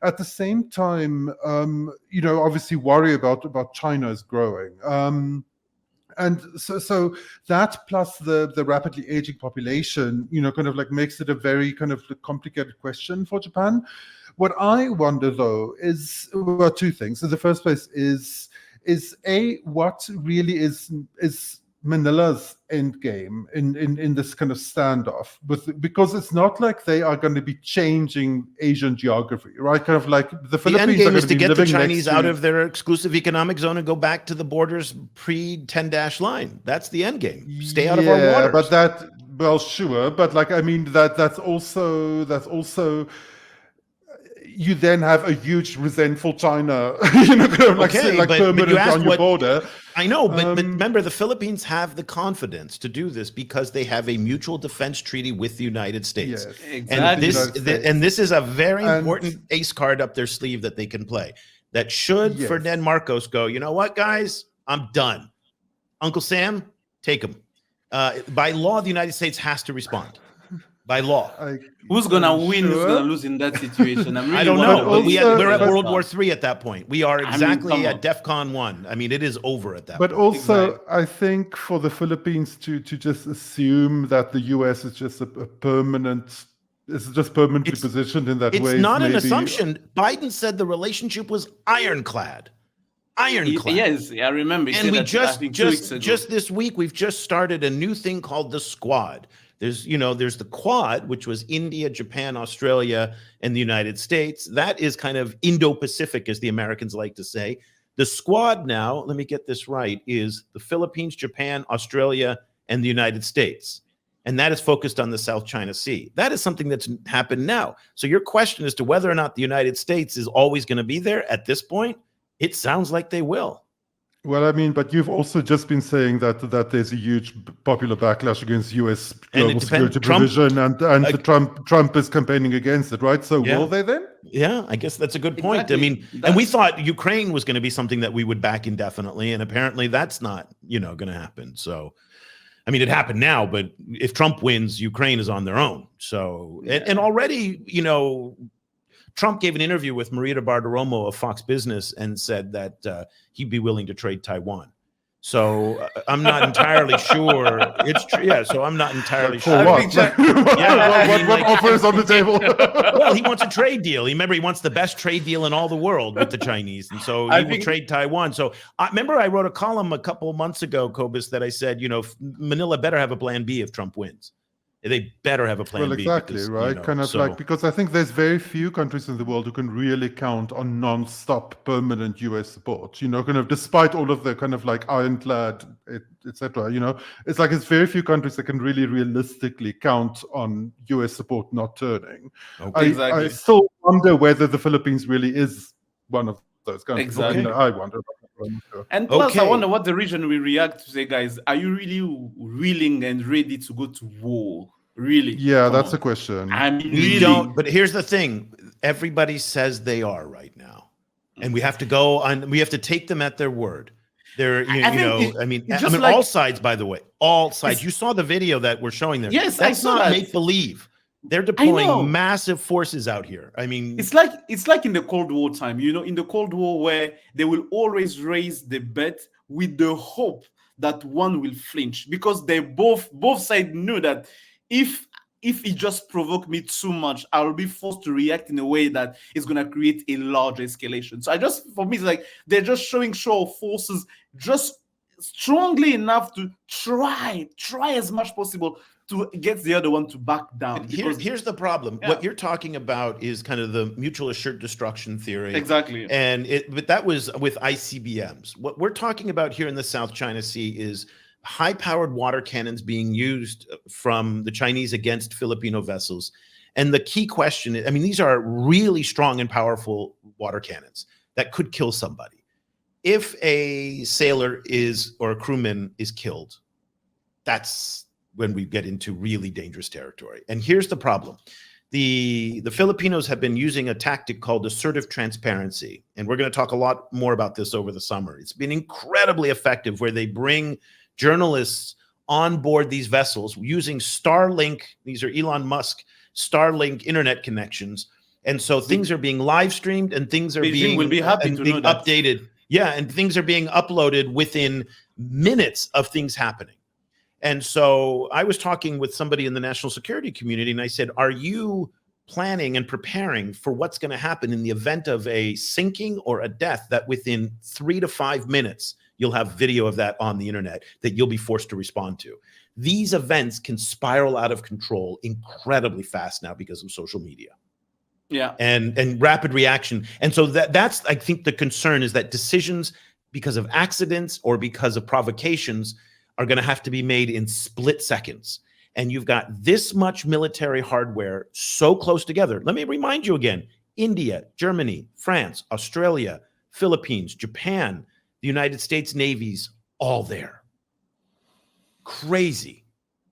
At the same time, obviously worry about China is growing. And so that plus the rapidly aging population, makes it a very kind of complicated question for Japan. What I wonder, though, is, well, two things. In the first place is what really is Manila's end game in this kind of standoff, because it's not like they are going to be changing Asian geography, right? Kind of like the Philippines. The end game is to get the Chinese out of their exclusive economic zone and go back to the borders pre-10- line. That's the end game. Stay out of our waters. But that's also. You then have a huge resentful China, permanent on your border. I know, but remember, the Philippines have the confidence to do this because they have a mutual defense treaty with the United States. Yes, exactly. And this is a very important ace card up their sleeve that they can play. That should Ferdinand Marcos go, you know what, guys, I'm done. Uncle Sam, take him. By law, the United States has to respond. By law. Who's going to win, who's going to lose in that situation? I don't know, but we're at World War III at that point. We are exactly at DEFCON 1. I mean, it is over at that point. But also, I think for the Philippines to just assume that the U.S. is just permanently positioned in that way. It's not an assumption. Biden said the relationship was ironclad. Yes, I remember. And we just this week, we've just started a new thing called the Squad. There's the Quad, which was India, Japan, Australia, and the United States. That is kind of Indo-Pacific, as the Americans like to say. The Squad now, let me get this right, is the Philippines, Japan, Australia, and the United States. And that is focused on the South China Sea. That is something that's happened now. So your question as to whether or not the United States is always going to be there at this point, it sounds like they will. Well, I mean, but you've also just been saying that there's a huge popular backlash against U.S. global security provision, and Trump is campaigning against it, right? So will they then? Yeah, I guess that's a good point. Exactly. I mean, and we thought Ukraine was going to be something that we would back indefinitely, and apparently that's not, going to happen. So, I mean, it happened now, but if Trump wins, Ukraine is on their own. So, and already, Trump gave an interview with Marita Bartiromo of Fox Business and said that he'd be willing to trade Taiwan. So I'm not entirely sure it's true. Yeah, so I'm not entirely For sure. what? What offers on the table? Well, he wants a trade deal. Remember, he wants the best trade deal in all the world with the Chinese, and so he will trade Taiwan. So remember, I wrote a column a couple of months ago, Cobus, that I said, Manila better have a plan B if Trump wins. They better have a plan Well, B. exactly, Because, right? Because I think there's very few countries in the world who can really count on non-stop permanent US support, despite all of the kind of like ironclad, etc. It's like it's very few countries that can really realistically count on US support not turning. Okay. I still wonder whether the Philippines really is one of those countries. Exactly. I wonder about that. And plus, I wonder what the region will react to. Say, guys, are you really willing and ready to go to war? Really? Yeah, that's the question. I mean, We really? don't. But here's the thing: everybody says they are right now, and we have to go on. We have to take them at their word. They're, all sides. By the way, all sides. You saw the video that we're showing there. Yes, that's not make believe. They're deploying massive forces out here. I mean, it's like in the Cold War time, in the Cold War where they will always raise the bet with the hope that one will flinch, because they both sides knew that if it just provoked me too much, I will be forced to react in a way that is going to create a large escalation. So for me, it's like they're just showing show of forces just strongly enough to try as much possible to get the other one to back down. Here's the problem. Yeah. What you're talking about is kind of the mutual assured destruction theory. Exactly. But that was with ICBMs. What we're talking about here in the South China Sea is high-powered water cannons being used from the Chinese against Filipino vessels. And the key question is, these are really strong and powerful water cannons that could kill somebody. If a sailor or a crewman is killed, that's when we get into really dangerous territory. And here's the problem. The Filipinos have been using a tactic called assertive transparency. And we're going to talk a lot more about this over the summer. It's been incredibly effective, where they bring journalists on board these vessels using Starlink. These are Elon Musk Starlink internet connections. And so things are being live streamed and things are being updated. Yeah, and things are being uploaded within minutes of things happening. And so I was talking with somebody in the national security community, and I said, are you planning and preparing for what's going to happen in the event of a sinking or a death, that within 3 to 5 minutes, you'll have video of that on the internet that you'll be forced to respond to? These events can spiral out of control incredibly fast now because of social media. Yeah. And rapid reaction. And so that's, I think the concern is that decisions because of accidents or because of provocations are going to have to be made in split seconds. And you've got this much military hardware so close together. Let me remind you again: India, Germany, France, Australia, Philippines, Japan, the United States Navy's all there. Crazy.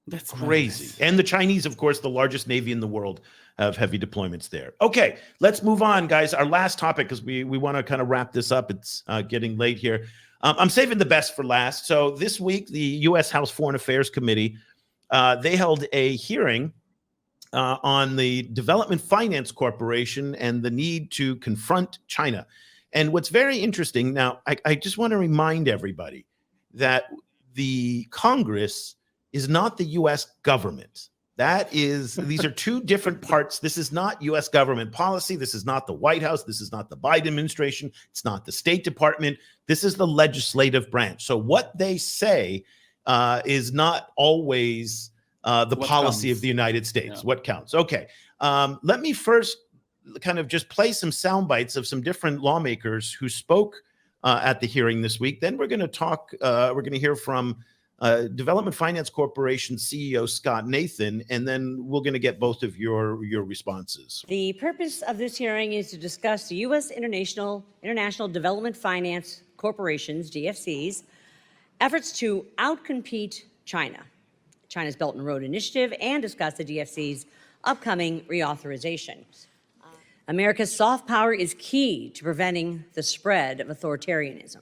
That's crazy. Nice. And the Chinese, of course, the largest Navy in the world, have heavy deployments there. Okay, let's move on, guys. Our last topic, because we want to kind of wrap this up. It's getting late here. I'm saving the best for last. So this week, the U.S. House Foreign Affairs Committee, they held a hearing on the Development Finance Corporation and the need to confront China. And what's very interesting, now, I just want to remind everybody that the Congress is not the U.S. government. These are two different parts. This is not U.S. government policy. This is not the White House. This is not the Biden administration. It's not the State Department. This is the legislative branch. So what they say is not always the policy of the United States. Yeah. What counts? Okay. Let me first kind of just play some sound bites of some different lawmakers who spoke at the hearing this week. Then we're going to talk, we're going to hear from Development Finance Corporation CEO Scott Nathan, and then we're going to get both of your responses. The purpose of this hearing is to discuss the U.S. International Development Finance Corporation's, DFC's, efforts to outcompete China's Belt and Road Initiative, and discuss the DFC's upcoming reauthorization. America's soft power is key to preventing the spread of authoritarianism.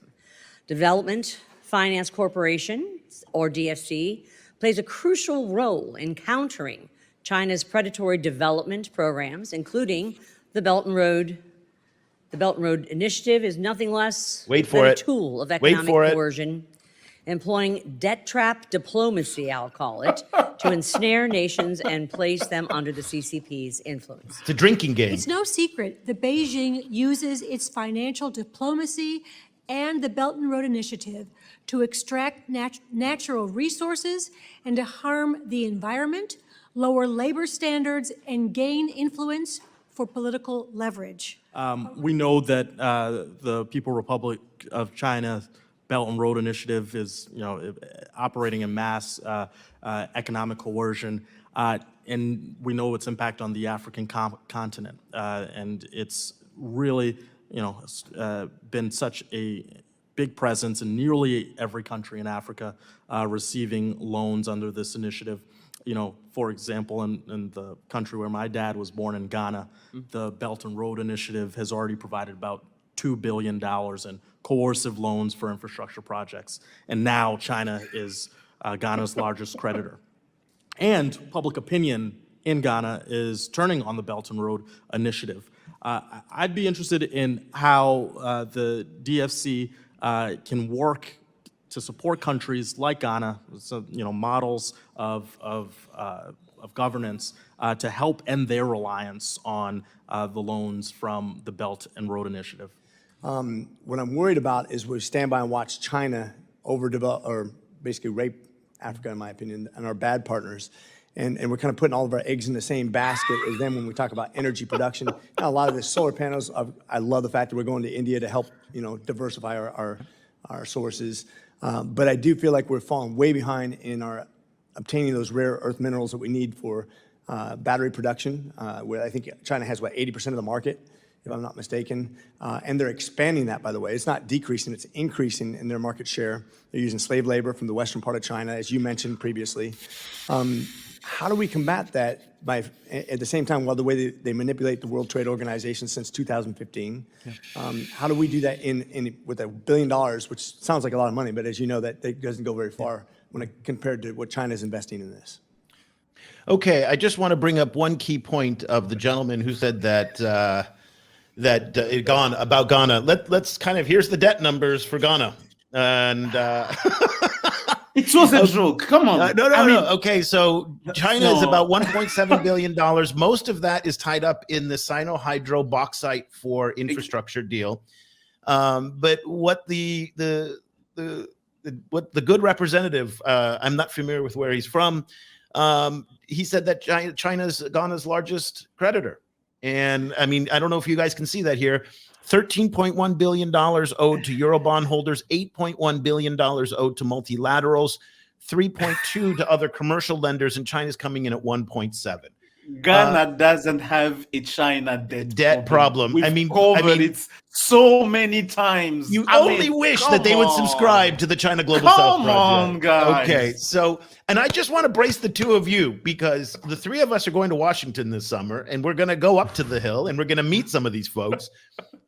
Development Finance Corporation, or DFC, plays a crucial role in countering China's predatory development programs, including The Belt and Road Initiative is nothing less Wait for than it. a tool of Wait economic for it. coercion, employing debt trap diplomacy, I'll call it, to ensnare nations and place them under the CCP's influence. It's a drinking game. It's no secret that Beijing uses its financial diplomacy and the Belt and Road Initiative to extract natural resources and to harm the environment, lower labor standards, and gain influence for political leverage. We know that the People's Republic of China Belt and Road Initiative is, operating in mass economic coercion, and we know its impact on the African continent, and it's really, been such a big presence in nearly every country in Africa receiving loans under this initiative. For example, in the country where my dad was born, in Ghana, the Belt and Road Initiative has already provided about $2 billion in coercive loans for infrastructure projects. And now China is Ghana's largest creditor. And public opinion in Ghana is turning on the Belt and Road Initiative. I'd be interested in how the DFC can work to support countries like Ghana, so, models of governance, to help end their reliance on the loans from the Belt and Road Initiative. What I'm worried about is we stand by and watch China overdevelop, or basically rape Africa, in my opinion, and our bad partners. And we're kind of putting all of our eggs in the same basket as them when we talk about energy production. Now, a lot of the solar panels, I love the fact that we're going to India to help, diversify our sources. But I do feel like we're falling way behind in our obtaining those rare earth minerals that we need for battery production, where I think China has, 80% of the market, if I'm not mistaken. And they're expanding that, by the way. It's not decreasing, it's increasing in their market share. They're using slave labor from the western part of China, as you mentioned previously. How do we combat that by, at the same time, the way they manipulate the World Trade Organization since 2015? How do we do that with $1 billion, which sounds like a lot of money, but as you know, that doesn't go very far when compared to what China is investing in this? Okay, I just want to bring up one key point of the gentleman who said that about Ghana. Let's kind of, here's the debt numbers for Ghana, and it was a joke. Come on. No. Okay, so China is about $1.7 billion. Most of that is tied up in the Sino-Hydro bauxite for infrastructure deal. But what the good representative, I'm not familiar with where he's from, he said that China's Ghana's largest creditor. And I mean, I don't know if you guys can see that here. $13.1 billion owed to Eurobond holders, $8.1 billion owed to multilaterals, 3.2 to other commercial lenders, and China's coming in at 1.7. Ghana doesn't have a China debt problem. We've covered it so many times. You only wish that they would subscribe to the China Global South Project. Come on, guys. Okay, so, and I just want to brace the two of you, because the three of us are going to Washington this summer, and we're going to go up to the Hill, and we're going to meet some of these folks.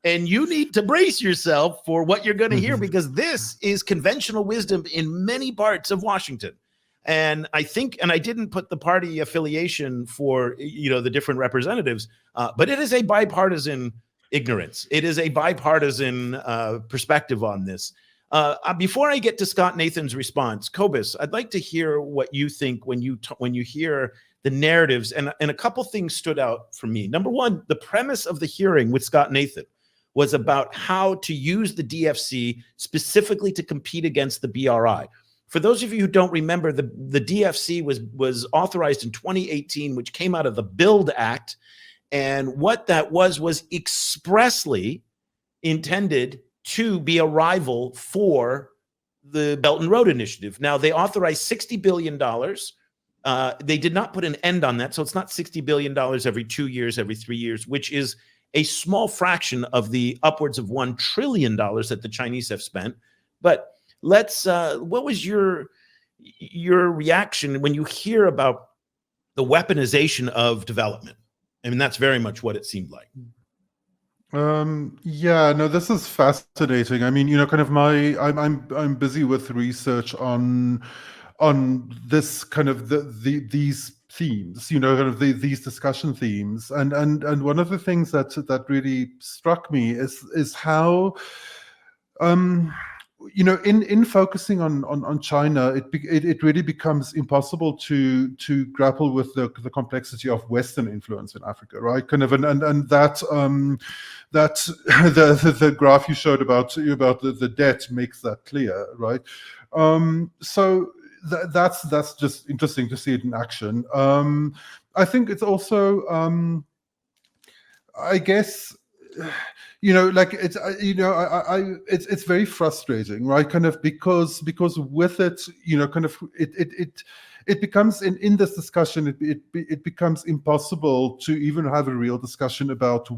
And you need to brace yourself for what you're going to hear, because this is conventional wisdom in many parts of Washington. And I think, and I didn't put the party affiliation for, the different representatives, but it is a bipartisan ignorance. It is a bipartisan perspective on this. Before I get to Scott Nathan's response, Cobus, I'd like to hear what you think when you hear the narratives, and a couple things stood out for me. Number one, the premise of the hearing with Scott Nathan was about how to use the DFC specifically to compete against the BRI. For those of you who don't remember, the DFC was authorized in 2018, which came out of the BUILD Act. And what that was expressly intended to be a rival for the Belt and Road Initiative. Now, they authorized $60 billion. They did not put an end on that. So it's not $60 billion every 2 years, every 3 years, which is a small fraction of the upwards of $1 trillion that the Chinese have spent. But let's, what was your reaction when you hear about the weaponization of development? I mean, that's very much what it seemed like. Yeah, no, this is fascinating. I mean, kind of I'm busy with research on this kind of these themes, you know, kind of these discussion themes. And one of the things that really struck me is how, you know, in focusing on China, it really becomes impossible to grapple with the complexity of Western influence in Africa, right? Kind of, and that the graph you showed about the debt makes that clear, right? So that's just interesting to see it in action. I think it's also, I guess, you know, like it's, you know, it's very frustrating, right? Kind of because with it, you know, kind of it becomes in this discussion, it becomes impossible to even have a real discussion about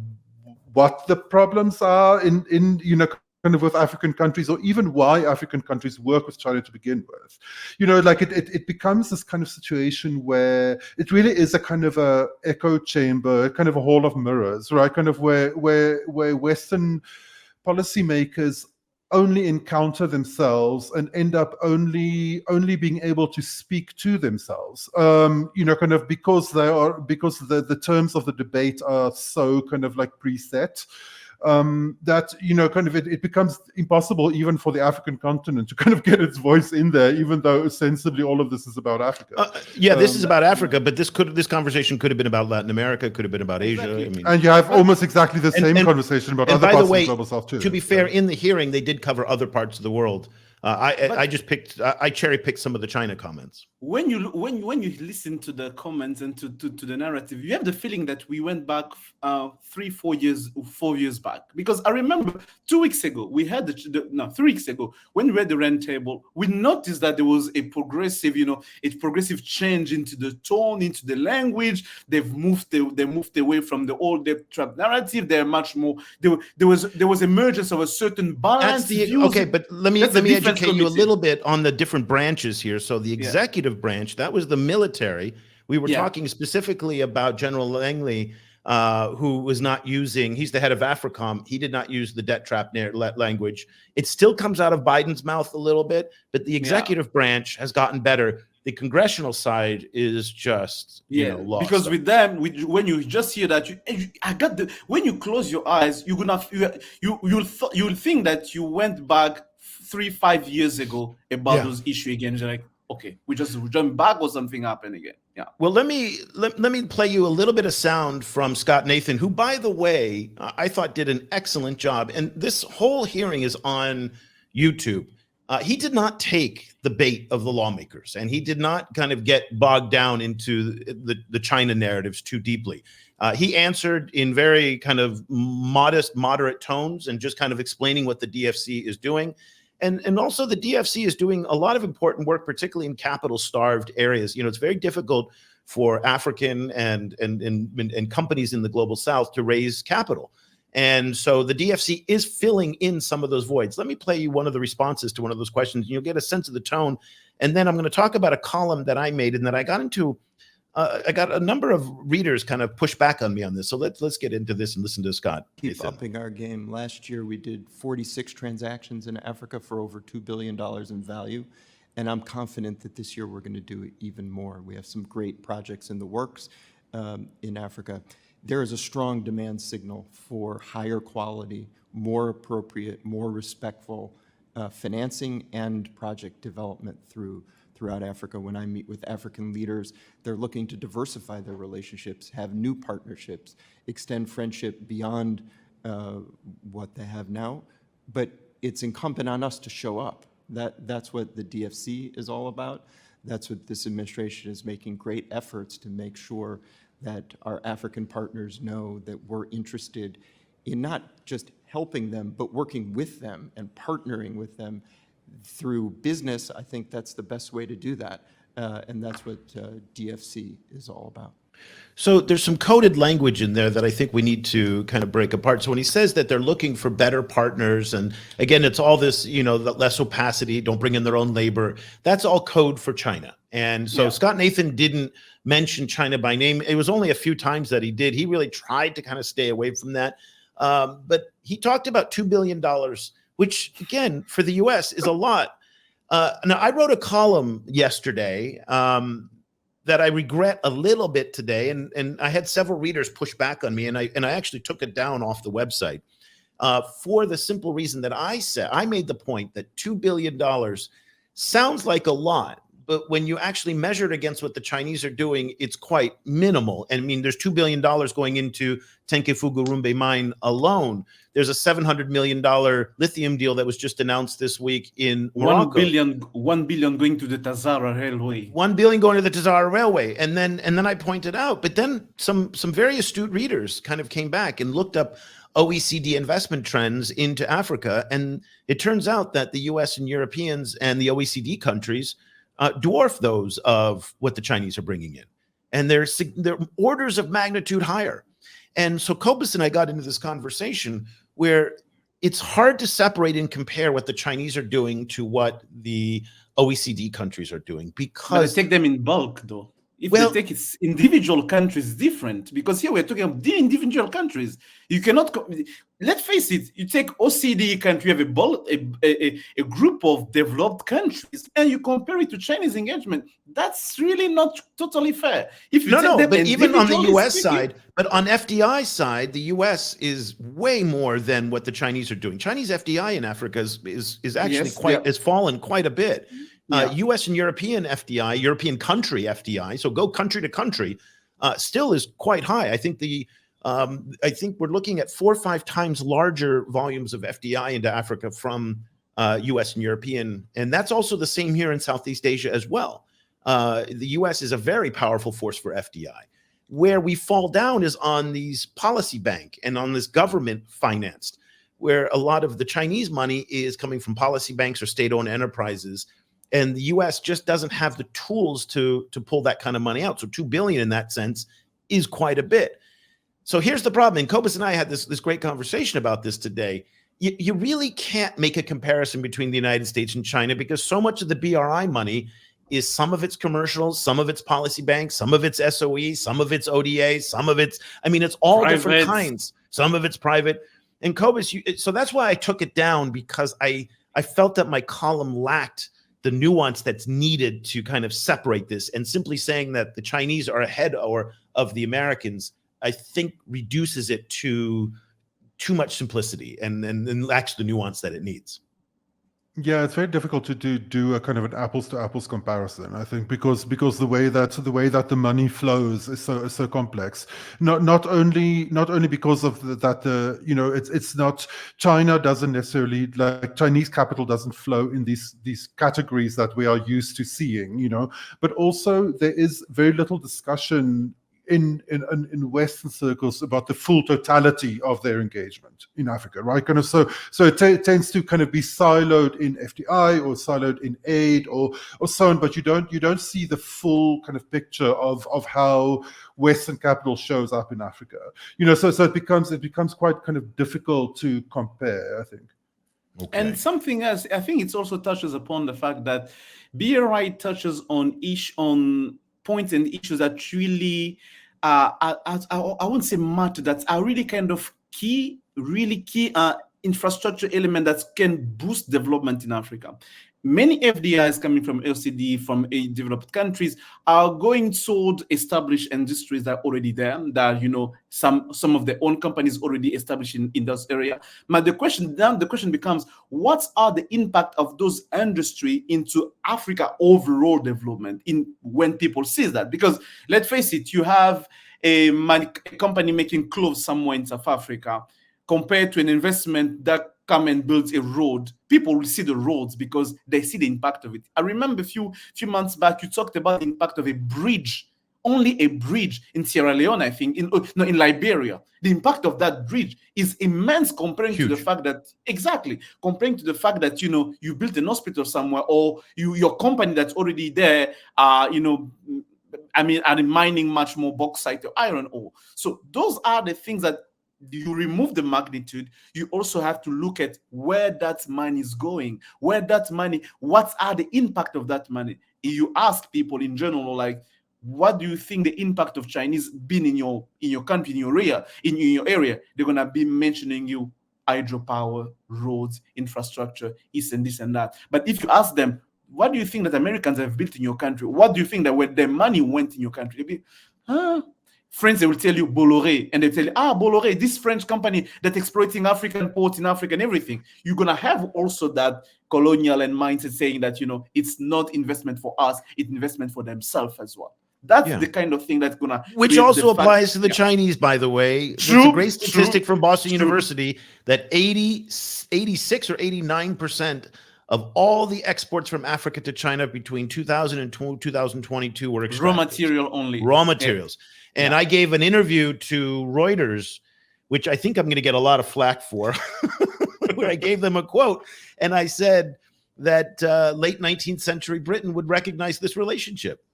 what the problems are in you know, kind of with African countries, or even why African countries work with China to begin with. You know, like it becomes this kind of situation where it really is a kind of a echo chamber, kind of a hall of mirrors, right? Kind of where Western policymakers only encounter themselves and end up only being able to speak to themselves, you know, kind of because the terms of the debate are so kind of like preset. That, you know, kind of it becomes impossible even for the African continent to kind of get its voice in there, even though ostensibly all of this is about Africa. Yeah, this is about Africa, but this conversation could have been about Latin America, could have been about Asia. I mean, and you have almost exactly the same conversation about other parts of the global south too. To be fair, in the hearing, they did cover other parts of the world. I cherry picked some of the China comments. When you listen to the comments and to the narrative, you have the feeling that we went back 4 years back. Because I remember 2 weeks ago, we had 3 weeks ago, when we read the Roundtable, we noticed that there was a progressive, you know, progressive change into the tone, into the language. They moved away from the old debt trap narrative. They're much more. There was emergence of a certain balance. Okay, but let me educate you a little bit on the different branches here. So the executive branch, that was the military. We were talking specifically about General Langley, who was not using, he's the head of AFRICOM. He did not use the debt trap language. It still comes out of Biden's mouth a little bit, but the executive branch has gotten better. The congressional side is just, you know, lost. Because with them, when you just hear that, when you close your eyes, you'll think that you went back 3-5 years ago about those issues again. You're like, okay, we just jump back or something happened again. Yeah. Well, let me play you a little bit of sound from Scott Nathan, who, by the way, I thought did an excellent job. And this whole hearing is on YouTube. He did not take the bait of the lawmakers, and he did not kind of get bogged down into the China narratives too deeply. He answered in very kind of modest, moderate tones and just kind of explaining what the DFC is doing. And also the DFC is doing a lot of important work, particularly in capital-starved areas. You know, it's very difficult for African and companies in the global south to raise capital. And so the DFC is filling in some of those voids. Let me play you one of the responses to one of those questions. You'll get a sense of the tone. And then I'm going to talk about a column that I made and that I got into. I got a number of readers kind of push back on me on this. So let's get into this and listen to Scott. Keep upping our game. Last year, we did 46 transactions in Africa for over $2 billion in value. And I'm confident that this year we're going to do even more. We have some great projects in the works in Africa. There is a strong demand signal for higher quality, more appropriate, more respectful financing and project development throughout Africa. When I meet with African leaders, they're looking to diversify their relationships, have new partnerships, extend friendship beyond what they have now. But it's incumbent on us to show up. That's what the DFC is all about. That's what this administration is making great efforts to make sure that our African partners know that we're interested in not just helping them, but working with them and partnering with them through business. I think that's the best way to do that. And that's what DFC is all about. So there's some coded language in there that I think we need to kind of break apart. So when he says that they're looking for better partners, and again, it's all this, you know, the less opacity, don't bring in their own labor, that's all code for China. And so Scott Nathan didn't mention China by name. It was only a few times that he did. He really tried to kind of stay away from that. But he talked about $2 billion, which again, for the US is a lot. Now I wrote a column yesterday that that I regret a little bit today, and I had several readers push back on me, and I actually took it down off the website for the simple reason that I made the point that $2 billion sounds like a lot, but when you actually measure it against what the Chinese are doing, it's quite minimal. And I mean, there's $2 billion going into Tenke-Fungurume mine alone. There's a $700 million lithium deal that was just announced this week in Morocco. $1 billion going to the Tazara Railway. $1 billion going to the Tazara Railway. And then I pointed out, but then some very astute readers kind of came back and looked up OECD investment trends into Africa. And it turns out that the US and Europeans and the OECD countries dwarf those of what the Chinese are bringing in. And they're orders of magnitude higher. And so Cobus and I got into this conversation where it's hard to separate and compare what the Chinese are doing to what the OECD countries are doing, because they take them in bulk, though. If they take its individual countries, different, because here we're talking about the individual countries. You cannot. Let's face it. You take OECD country, you have a group of developed countries, and you compare it to Chinese engagement. That's really not totally fair. If you but even on the U.S. side, but on FDI side, the U.S. is way more than what the Chinese are doing. Chinese FDI in Africa is actually has fallen quite a bit. U.S. and European FDI, European country FDI, so go country to country, still is quite high. I think we're looking at 4 or 5 times larger volumes of FDI into Africa from U.S. and European, and that's also the same here in Southeast Asia as well. The U.S. is a very powerful force for FDI. Where we fall down is on these policy bank and on this government financed, where a lot of the Chinese money is coming from policy banks or state-owned enterprises. And the U.S. just doesn't have the tools to pull that kind of money out. So $2 billion in that sense is quite a bit. So here's the problem. And Cobus and I had this great conversation about this today. You really can't make a comparison between the United States and China, because so much of the BRI money is some of its commercials, some of its policy banks, some of its SOE, some of its ODA, some of its, I mean, it's all different kinds. Some of it's private. And Cobus, so that's why I took it down, because I felt that my column lacked the nuance that's needed to kind of separate this, and simply saying that the Chinese are ahead of the Americans, I think reduces it to too much simplicity and lacks the nuance that it needs. Yeah, it's very difficult to do a kind of an apples to apples comparison, I think, because the way that the money flows is so complex. Not only because of it's not, China doesn't necessarily, like, Chinese capital doesn't flow in these categories that we are used to seeing, but also there is very little discussion in Western circles about the full totality of their engagement in Africa, right? Kind of so it tends to kind of be siloed in FDI or siloed in aid or so on, but you don't see the full kind of picture of how Western capital shows up in Africa. So it becomes quite kind of difficult to compare, I think. Okay. And something else, I think it also touches upon the fact that BRI touches on points and issues that really I won't say matter, that are really kind of really key infrastructure element that can boost development in Africa. Many FDIs coming from LCD, from developed countries, are going toward established industries that are already there, that, some of their own companies already established in this area. But the question becomes, what are the impact of those industry into Africa overall development when people see that? Because let's face it, you have a company making clothes somewhere in South Africa compared to an investment that come and builds a road. People will see the roads because they see the impact of it. I remember a few months back, you talked about the impact of a bridge, only a bridge in Sierra Leone, I think, in Liberia. The impact of that bridge is immense comparing to the fact that, you built an hospital somewhere, or your company that's already there, are mining much more bauxite or iron ore. So those are the things that you remove the magnitude. You also have to look at where that money is going, what are the impact of that money. You ask people in general, like, what do you think the impact of Chinese been in your country, in your area? They're gonna be mentioning you hydropower, roads, infrastructure, this and that. But if you ask them, what do you think that Americans have built in your country? What do you think that where their money went in your country? They'll be, Friends, they will tell you Bolloré, and they tell you, Bolloré, this French company that's exploiting African ports in Africa and everything. You're gonna have also that colonial and mindset saying that, it's not investment for us, it's investment for themselves as well. That's the kind of thing that's gonna, which also applies to the Chinese, by the way. It's a great statistic from Boston University that 86 or 89% of all the exports from Africa to China between 2000 and 2022 were extracted. Raw material only. Raw materials. Yeah. And I gave an interview to Reuters, which I think I'm going to get a lot of flack for, where I gave them a quote. And I said that late 19th century Britain would recognize this relationship,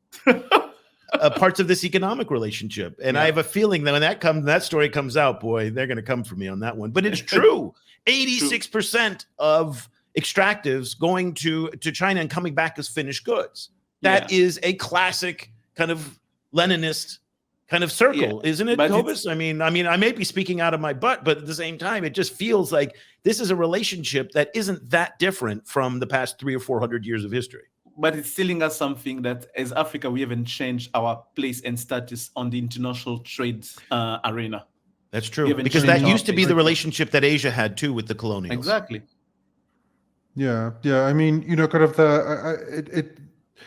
parts of this economic relationship. And I have a feeling that when that story comes out, boy, they're going to come for me on that one. But it's true. 86% of extractives going to China and coming back as finished goods. That is a classic kind of Leninist kind of circle, isn't it, Cobus? I mean, I may be speaking out of my butt, but at the same time, it just feels like this is a relationship that isn't that different from the past 300 or 400 years of history. But it's telling us something that as Africa, we haven't changed our place and status on the international trade arena. That's true, because that used to be the relationship that Asia had too with the colonials. Exactly. Yeah. I mean, kind of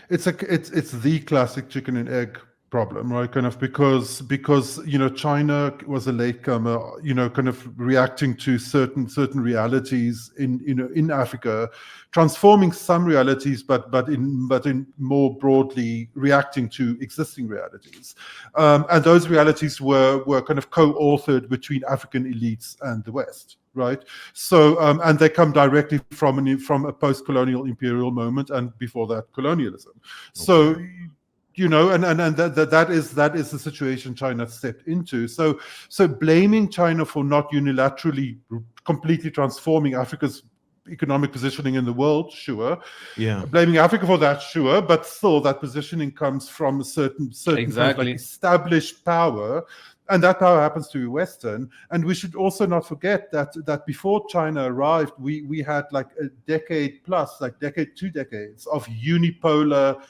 it's the classic chicken and egg problem, right? Kind of because China was a latecomer, kind of reacting to certain realities in Africa, transforming some realities, but in more broadly reacting to existing realities, and those realities were kind of co-authored between African elites and the West. Right. So, and they come directly from a post-colonial imperial moment, and before that, colonialism. Okay. So, and that is the situation China stepped into. So blaming China for not unilaterally completely transforming Africa's economic positioning in the world, sure. Yeah. Blaming Africa for that, sure. But still, that positioning comes from a certain kind of like established power. And that power happens to be Western. And we should also not forget that before China arrived, we had like a decade plus, like 2 decades of unipolar,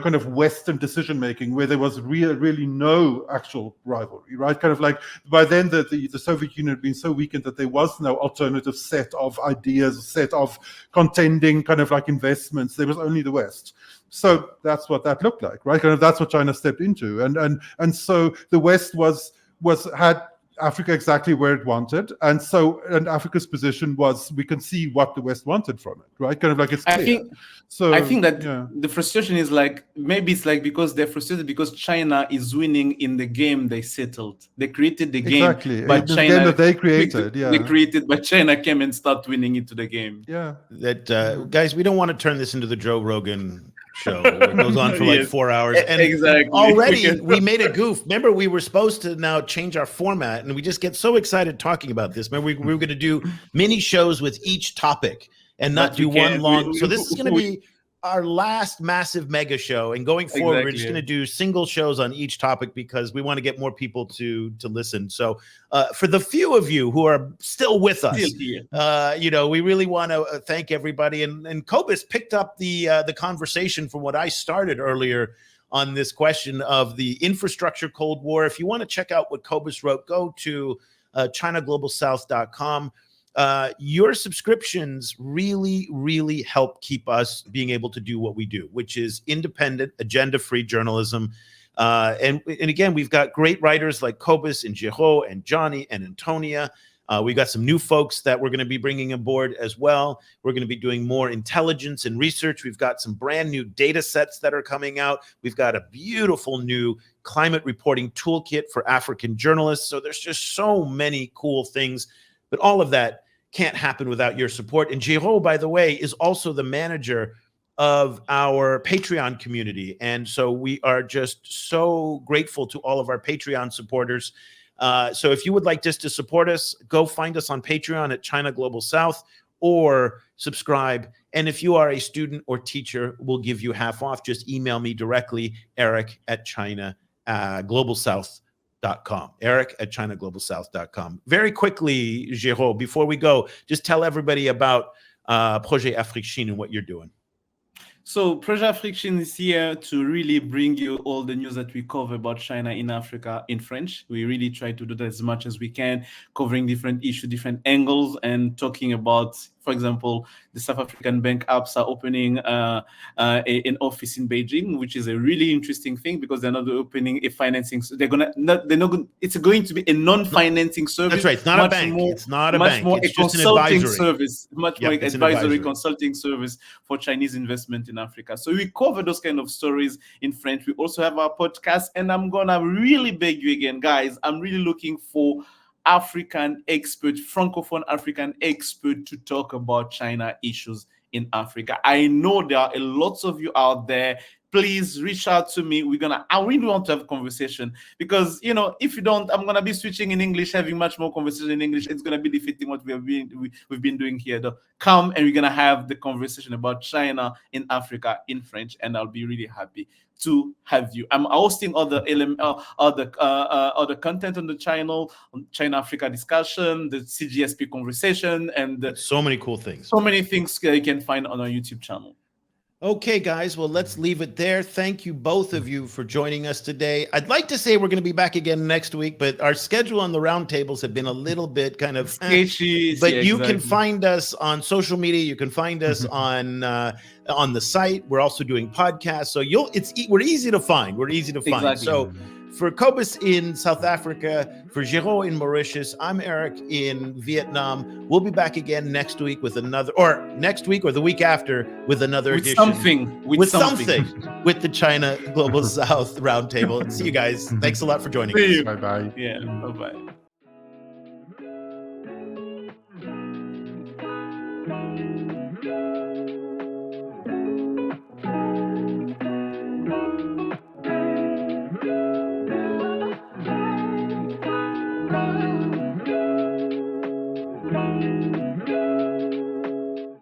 kind of Western decision-making where there was really no actual rivalry, right? Kind of like by then the Soviet Union had been so weakened that there was no alternative set of ideas, set of contending kind of like investments. There was only the West. So that's what that looked like, right? Kind of that's what China stepped into, and so the West had Africa exactly where it wanted, and Africa's position was we can see what the West wanted from it, right? Kind of like it's clear. I think that the frustration is like maybe it's like because they're frustrated because China is winning in the game they settled. They created the game, but the China game that they created, they created, but China came and started winning into the game. Yeah, that guys, we don't want to turn this into the Joe Rogan show. It goes on for like 4 hours. And already we made a goof. Remember, we were supposed to now change our format, and we just get so excited talking about this. Remember, we were going to do mini shows with each topic and not do one long. So this is going to be our last massive mega show. And going forward, we're just going to do single shows on each topic because we want to get more people to listen. So for the few of you who are still with us, we really want to thank everybody. And Cobus picked up the conversation from what I started earlier on this question of the infrastructure Cold War. If you want to check out what Cobus wrote, go to ChinaGlobalSouth.com. Your subscriptions really help keep us being able to do what we do, which is independent, agenda-free journalism. And again, we've got great writers like Cobus and Geraud and Johnny and Antonia. We've got some new folks that we're going to be bringing aboard as well. We're going to be doing more intelligence and research. We've got some brand new data sets that are coming out. We've got a beautiful new climate reporting toolkit for African journalists. So there's just so many cool things, but all of that can't happen without your support. And Geraud, by the way, is also the manager of our Patreon community. And so we are just so grateful to all of our Patreon supporters. So if you would like just to support us, go find us on Patreon at China Global South or subscribe. And if you are a student or teacher, we'll give you half off. Just email me directly, eric@ChinaGlobalSouth.com. eric@ChinaGlobalSouth.com. Very quickly, Geraud, before we go, just tell everybody about Projet Afrique Chine and what you're doing. So Pressure Friction is here to really bring you all the news that we cover about China in Africa in French. We really try to do that as much as we can, covering different issues, different angles, and talking about, for example, the South African bank apps are opening an office in Beijing, which is a really interesting thing because they're not opening a financing. They're not. It's going to be a non-financing service. That's right. It's not a bank. It's not a bank. It's just an consulting advisory service. Much more it's an advisory consulting service for Chinese investment in Africa. So we cover those kind of stories in French. We also have our podcast, and I'm gonna really beg you again, guys. I'm really looking for African expert, Francophone African expert to talk about China issues in Africa. I know there are a lots of you out there. Please reach out to me. I really want to have a conversation because, if you don't, I'm going to be switching in English, having much more conversation in English. It's going to be defeating what we've been doing here. Though. Come and we're going to have the conversation about China in Africa in French, and I'll be really happy to have you. I'm hosting other content on the channel, on China Africa discussion, the CGSP conversation, and so many cool things. So many things you can find on our YouTube channel. Okay, guys, well, let's leave it there. Thank you, both of you, for joining us today. I'd like to say we're going to be back again next week, but our schedule on the roundtables have been a little bit kind of sketchy. But you can find us on social media. You can find us on the site. We're also doing podcasts, so we're easy to find. We're easy to find. Exactly. So for Cobus in South Africa, for Geraud in Mauritius, I'm Eric in Vietnam. We'll be back again next week with another, or next week or the week after with another edition. With something with the China Global South Roundtable. See you guys. Thanks a lot for joining us. Bye-bye. Yeah, bye-bye.